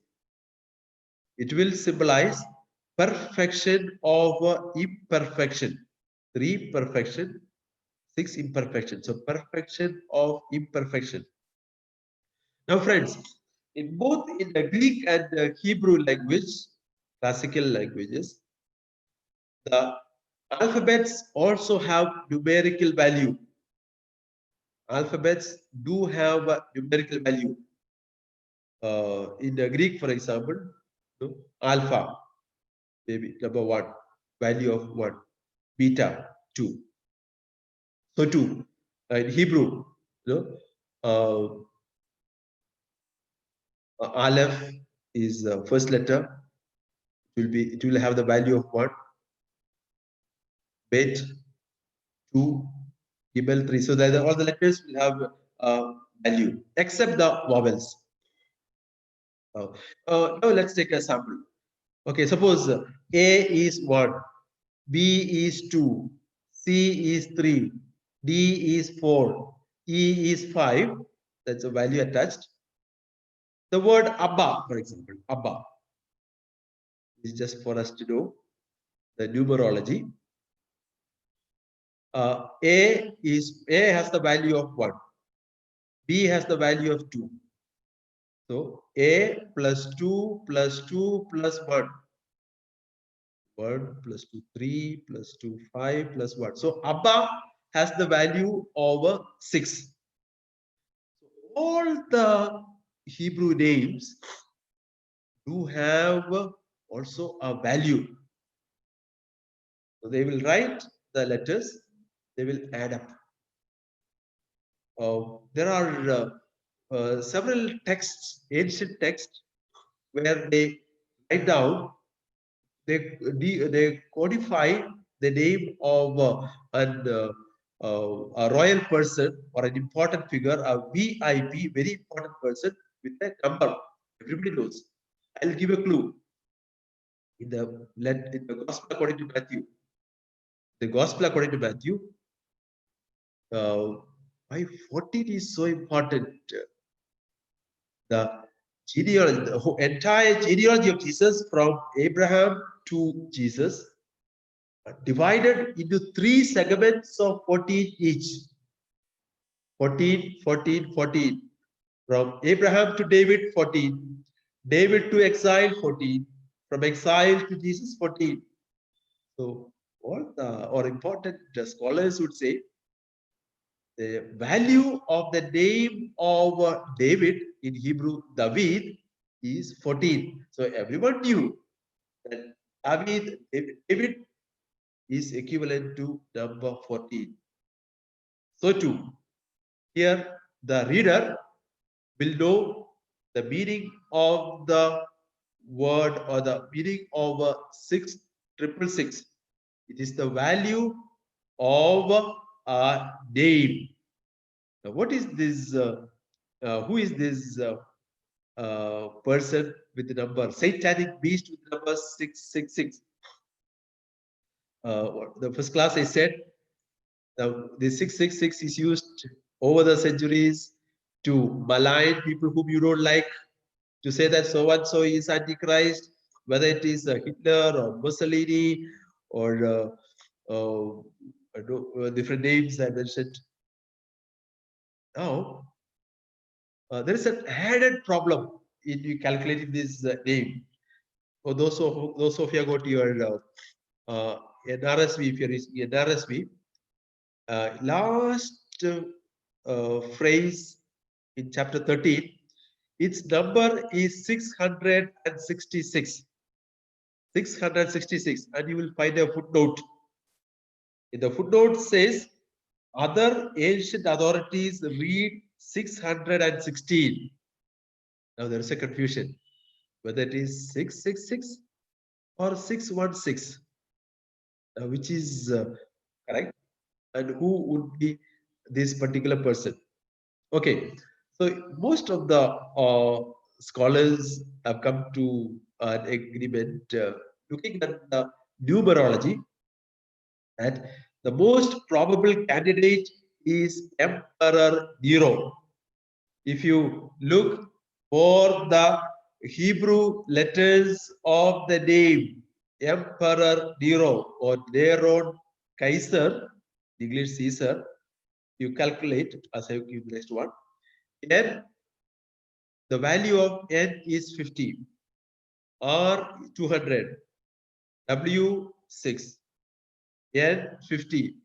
it will symbolize perfection of imperfection. 3 perfection, 6 imperfection. So perfection of imperfection. Now, friends, in both in the Greek and the Hebrew language, classical languages, the alphabets also have numerical value. Alphabets do have a numerical value. In the Greek, for example, alpha, maybe number 1, value of 1, beta 2. So 2. In Hebrew, aleph is the first letter. It will have the value of 1. Bet 2, gimel 3. So that all the letters will have value except the vowels. Now let's take a sample. Okay, suppose A is 1, B is 2, C is 3, D is 4, E is 5. That's a value attached. The word Abba, for example, Abba is just for us to know the numerology. A has the value of 1, B has the value of 2. So A plus 2 plus 2 plus 1 1 plus 2, 3 plus 2, 5 plus 1. So Abba has the value of 6. So all the Hebrew names do have also a value. So they will write the letters, they will add up. There are several texts, ancient texts, where they write down, they codify the name of a royal person or an important figure, a VIP, very important person, with a number. Everybody knows. I'll give a clue. In the Gospel according to Matthew, the Gospel according to Matthew, why 14 is so important. The genealogy, the entire genealogy of Jesus from Abraham to Jesus, divided into 3 segments of 14 each. 14, 14, 14. From Abraham to David, 14. David to exile, 14. From exile to Jesus, 14. So all the or important scholars would say the value of the name of David in Hebrew, David, is 14. So everyone knew that David is equivalent to number 14. So too, here the reader will know the meaning of the word or the meaning of 666. It is the value of a name. Now, what is this? Who is this person with the number? Satanic beast with the number 666. The first class I said the 666 is used over the centuries to malign people whom you don't like, to say that so and so is Antichrist, whether it is Hitler or Mussolini or different names I mentioned. Now, there is an added problem in you calculating this name. For those of you who got your NRSV, if you're using NRSV, last phrase in chapter 13, its number is 666. 666, and you will find a footnote. In the footnote says, other ancient authorities read 616. Now there is a confusion whether it is 666 or 616, which is correct, and who would be this particular person. Okay, so most of the scholars have come to an agreement looking at the numerology that the most probable candidate is Emperor Nero. If you look for the Hebrew letters of the name Emperor Nero or Neron Kaiser, English Caesar, you calculate as I give the next one. N, the value of N is 50, R 200, W 6, N 50,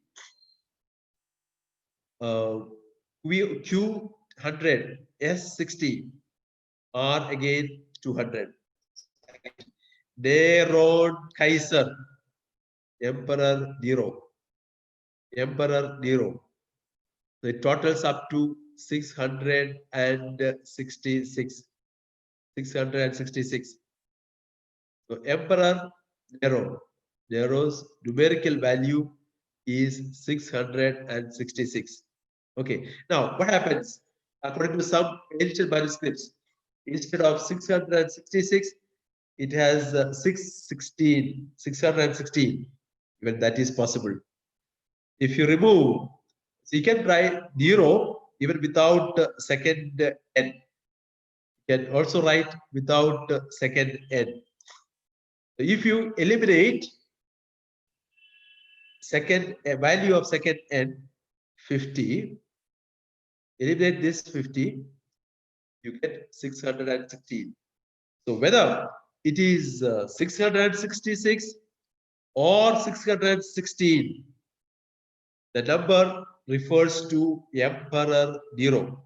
Q 100, S 60, R again 200. Neron Kaiser, Emperor Nero, Emperor Nero. So it totals up to 666. 666. So Emperor Nero, Nero's numerical value is 666. Okay, now what happens? According to some ancient manuscripts, instead of 666, it has 616, 616. Even that is possible. If you remove, so you can write Nero even without second N. You can also write without second N. If you eliminate second value of second N, 50, eliminate this 50, you get 616. So whether it is 666 or 616. The number refers to Emperor Nero.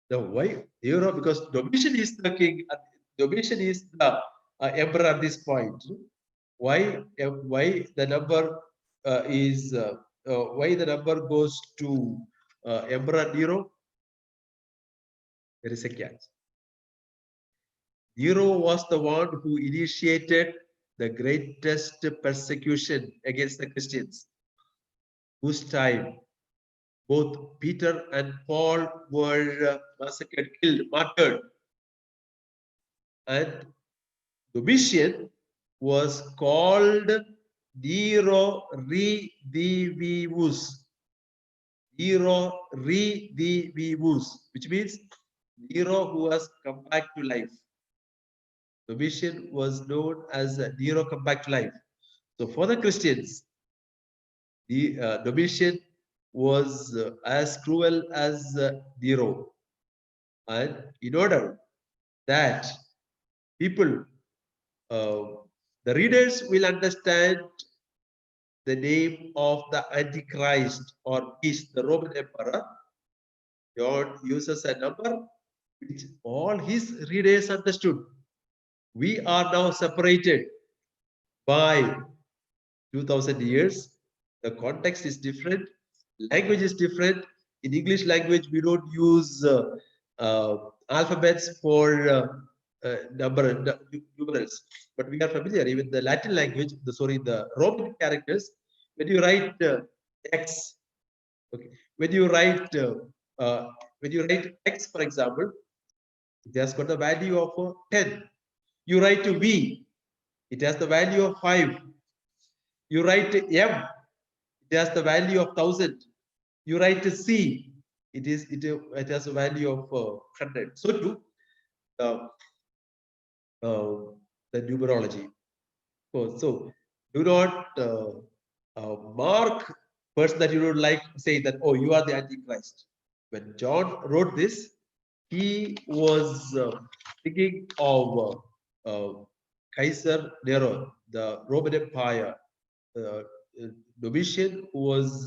Now, why Nero? Because Domitian is the king. Domitian is the emperor at this point. Why? Why the number why the number goes to Emperor Nero? There is a catch. Nero was the one who initiated the greatest persecution against the Christians, whose time both Peter and Paul were massacred, killed, martyred. And Domitian was called Nero Redivivus. Nero Redivivus, which means Nero who has come back to life. Domitian was known as Nero come back to life. So for the Christians, the Domitian was as cruel as Nero. And in order that people, uh, the readers will understand the name of the Antichrist or beast, the Roman Emperor, John uses a number which all his readers understood. We are now separated by 2000 years. The context is different, language is different. In English language, we don't use alphabets for numerals, but we are familiar. Even the Latin language, the Roman characters, when you write X, okay, when you write X, for example, it has got the value of 10. You write to V, it has the value of 5. You write M, it has the value of 1000. You write C, it has a value of 100. So too, uh, the numerology. So do not mark person that you don't like, say that, oh, you are the Antichrist. When John wrote this, he was thinking of Kaiser Nero, the Roman Empire, uh, Domitian, who was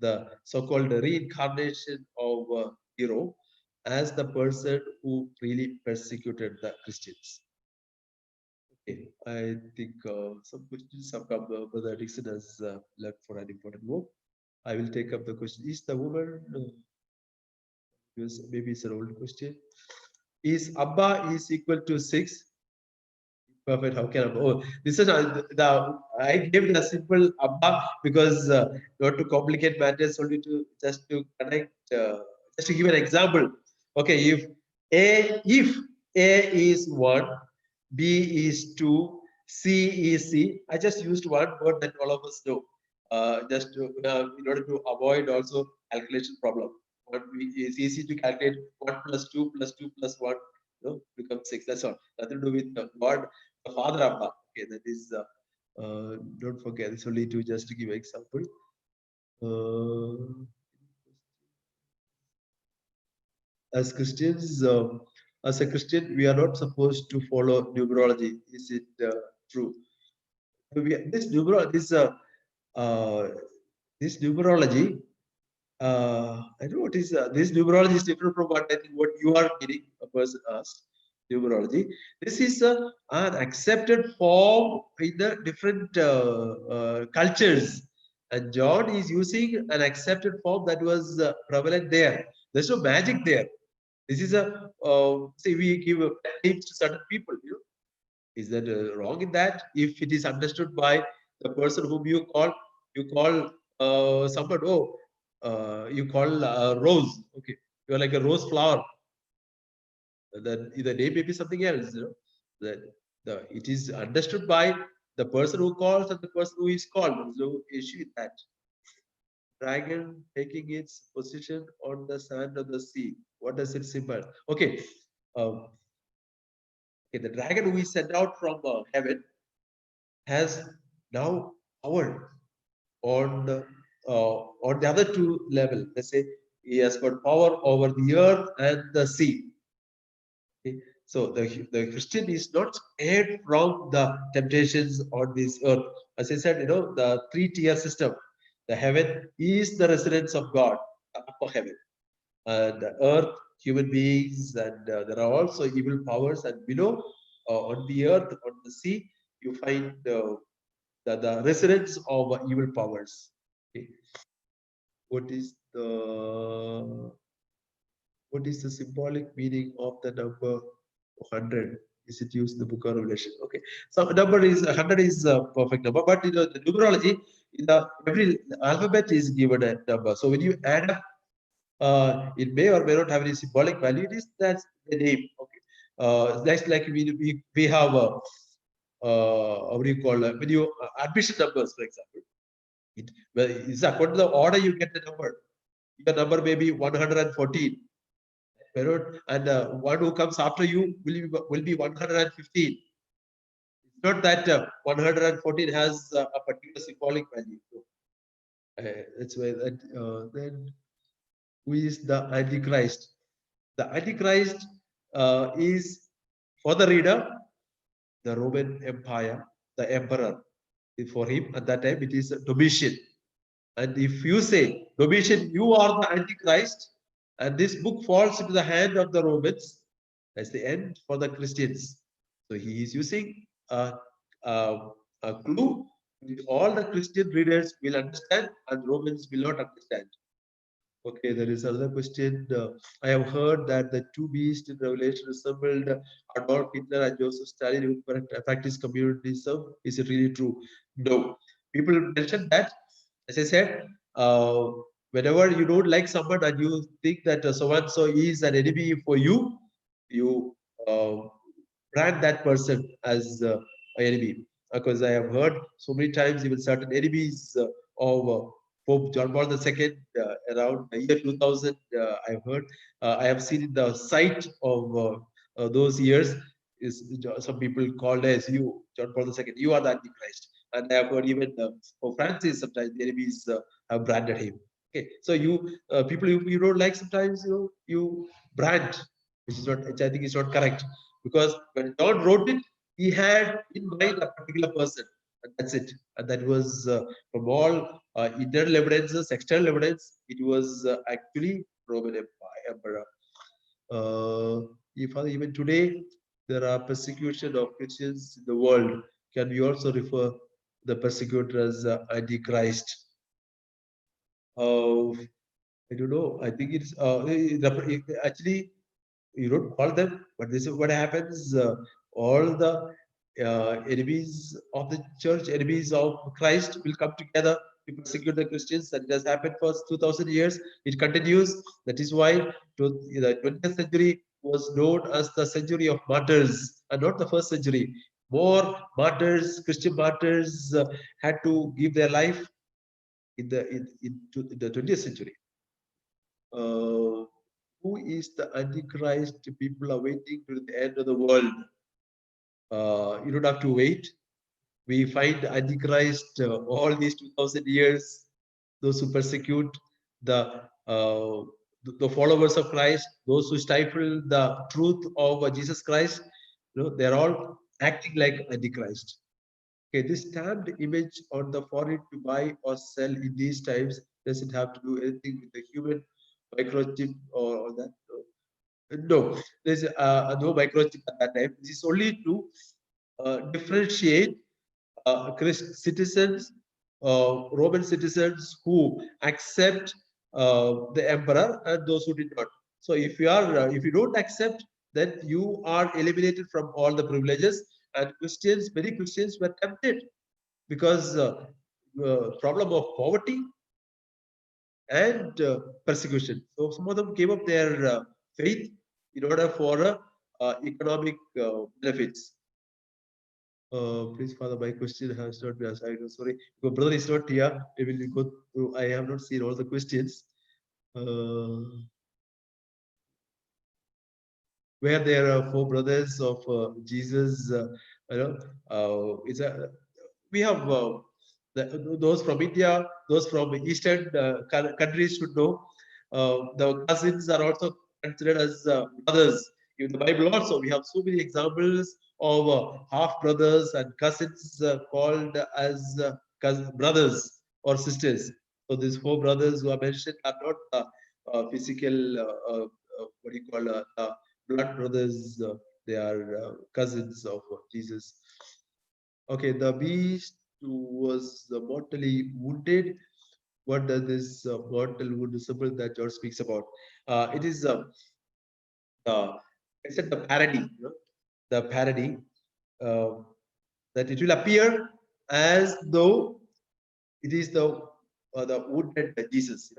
the so-called reincarnation of Nero, as the person who really persecuted the Christians. Okay, I think some questions have come. Brother Dixon has left for an important work. I will take up the question. Is the woman? Maybe it's an old question. Is Abba is equal to 6? Perfect. How can I? Oh, this is I gave the simple Abba because not to complicate matters, only to just to connect. Just to give an example. Okay, if A is 1, B is 2, C is C. I just used one word that all of us know. Just to, in order to avoid also calculation problem. It's easy to calculate 1 plus 2 plus 2 plus 1, becomes 6. That's all. Nothing to do with the word the father Abba. Okay, that is don't forget. It's only to just to give an example. As Christians, as a Christian, we are not supposed to follow numerology. Is it true? This numerology. I know what is this numerology is different from what I think what you are meaning. A person asked numerology. This is an accepted form in the different cultures, and John is using an accepted form that was prevalent there. There's no magic there. This is a say we give names to certain people. Is that wrong in that? If it is understood by the person whom you call someone. Oh, you call rose. Okay, you're like a rose flower. Then the name may be something else. That it is understood by the person who calls and the person who is called. There's no issue with that. Dragon taking its position on the sand of the sea. What does it symbol? Okay. Um, okay, the dragon who is sent out from heaven has now power on the other two level. Let's say he has got power over the earth and the sea. Okay. So the Christian is not spared from the temptations on this earth. As I said, the three-tier system. The heaven is the residence of God, the upper heaven. And the earth, human beings, and there are also evil powers. And below, on the earth, on the sea, you find the residence of evil powers. Okay. What is the what is the symbolic meaning of the number 100? Is it used in the book of Revelation? Okay, so number is 100 is a perfect number, but the numerology in the every alphabet is given a number. So when you add up, it may or may not have any symbolic value. It is that's the name. Okay, that's like we have what do you call when you admission numbers, for example. Well, it's according to the order you get the number. Your number may be 114. And one who comes after you will be 115. It's not that 114 has a particular symbolic value. So, that's why that then who is the Antichrist? The Antichrist is for the reader the Roman Empire, the emperor. For him at that time it is Domitian. And if you say, Domitian, you are the Antichrist, and this book falls into the hand of the Romans, that's the end for the Christians. So he is using a, a clue which all the Christian readers will understand and Romans will not understand. Okay, there is another question. I have heard that the two beasts in Revelation resembled Adolf Hitler and Joseph Stalin who practice communism. Is it really true? No. People mention that, as I said, whenever you don't like someone and you think that so and so is an enemy for you, you uh, brand that person as an enemy. Because I have heard so many times even certain enemies of Pope John Paul II around the year 2000. I've heard, I have seen in the site of those years is some people called as you, John Paul II, you are the Antichrist. And I have heard even for Francis, sometimes the enemies have branded him. Okay, so you people you don't like sometimes you brand, which I think is not correct because when John wrote it, he had in mind a particular person, and that's it. And that was from all internal evidences, external evidence, it was actually Roman Empire emperor. Even today there are persecution of Christians in the world. Can we also refer the persecutor as Antichrist? I don't know. I think it's actually you don't call them, but this is what happens. All the enemies of the church, enemies of Christ, will come together to persecute the Christians. That has happened for 2,000 years. It continues. That is why the 20th century was known as the century of martyrs, and not the first century. More martyrs, Christian martyrs, had to give their life in the 20th century. Who is the Antichrist? People are waiting to the end of the world. You don't have to wait. We find Antichrist all these 2,000 years. Those who persecute the followers of Christ, those who stifle the truth of Jesus Christ, they're all acting like Antichrist. Okay, this stamped image on the forehead to buy or sell in these times doesn't have to do anything with the human microchip or that. No, there's no microchip at that time. This is only to differentiate citizens, Roman citizens who accept the emperor and those who did not. So if you don't accept, then you are eliminated from all the privileges. And many Christians were tempted because problem of poverty and persecution. So some of them gave up their faith in order for economic benefits. Please, Father, my question has not been asked. I'm sorry. Your brother is not here. We will go through. I have not seen all the questions. Where there are four brothers of Jesus, it's a we have those from India, those from Eastern countries should know. The cousins are also considered as brothers In the Bible also, we have so many examples of half brothers and cousins called as brothers or sisters. So these four brothers who are mentioned are not physical, what do you call, blood brothers. They are cousins of Jesus. Okay, the beast who was mortally wounded. What does this mortal wound symbol that George speaks about? It is it's the parody, the parody uh, that it will appear as though it is the wounded Jesus.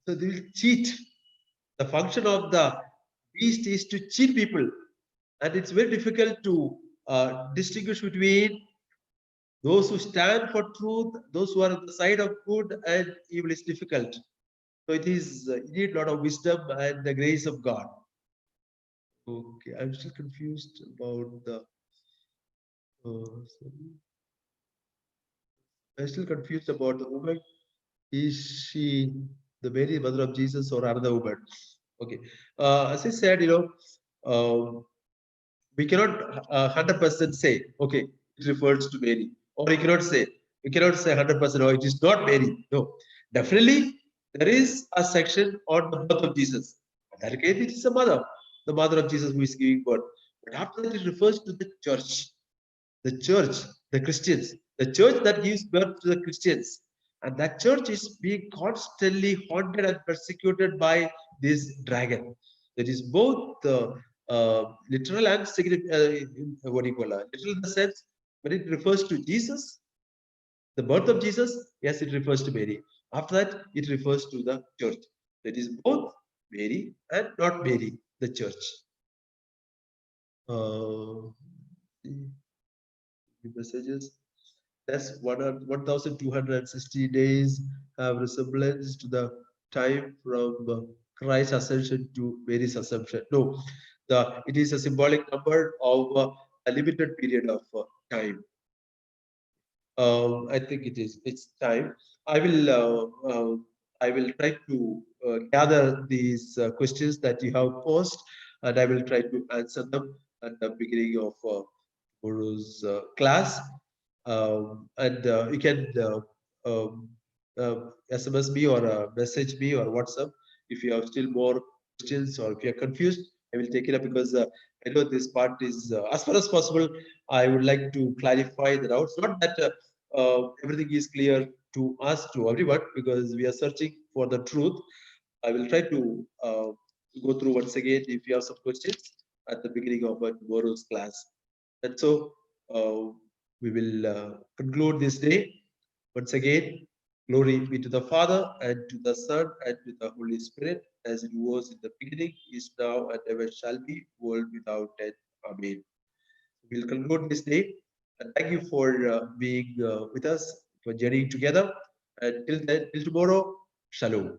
So they will cheat. The function of the beast is to cheat people, and it's very difficult to distinguish between those who stand for truth, those who are on the side of good and evil is difficult. So it is you need a lot of wisdom and the grace of God. Okay, I'm still confused about the. Sorry. I'm still confused about the woman. Is she the Mary, mother of Jesus, or another woman? Okay. As I said, we cannot 100% say, okay, it refers to Mary, or we cannot say 100%, oh, it is not Mary. No, definitely there is a section on the birth of Jesus. In that case, it is the mother of Jesus who is giving birth. But after that, it refers to the church, the Christians, the church that gives birth to the Christians. And that church is being constantly haunted and persecuted by this dragon. That is both the literal and what do you call it? Literal in the sense when it refers to Jesus, the birth of Jesus, yes, it refers to Mary. After that, it refers to the church. That is both Mary and not Mary, the church. The messages. That's 1,260 days have resemblance to the time from Christ's ascension to Mary's assumption. No, it is a symbolic number of a limited period of time. I think it's time. I will I will try to gather these questions that you have posed, and I will try to answer them at the beginning of tomorrow's class. And you can um, SMS me or message me or WhatsApp if you have still more questions or if you are confused. I will take it up because I know this part is as far as possible. I would like to clarify the doubts. Not that everything is clear to us, to everyone, because we are searching for the truth. I will try to go through once again if you have some questions at the beginning of tomorrow's class. And so we will conclude this day. Once again, glory be to the Father and to the Son and to the Holy Spirit, as it was in the beginning, is now, and ever shall be, world without end. Amen. We'll conclude this day. And thank you for being with us, for journeying together. And till then, till tomorrow, Shalom.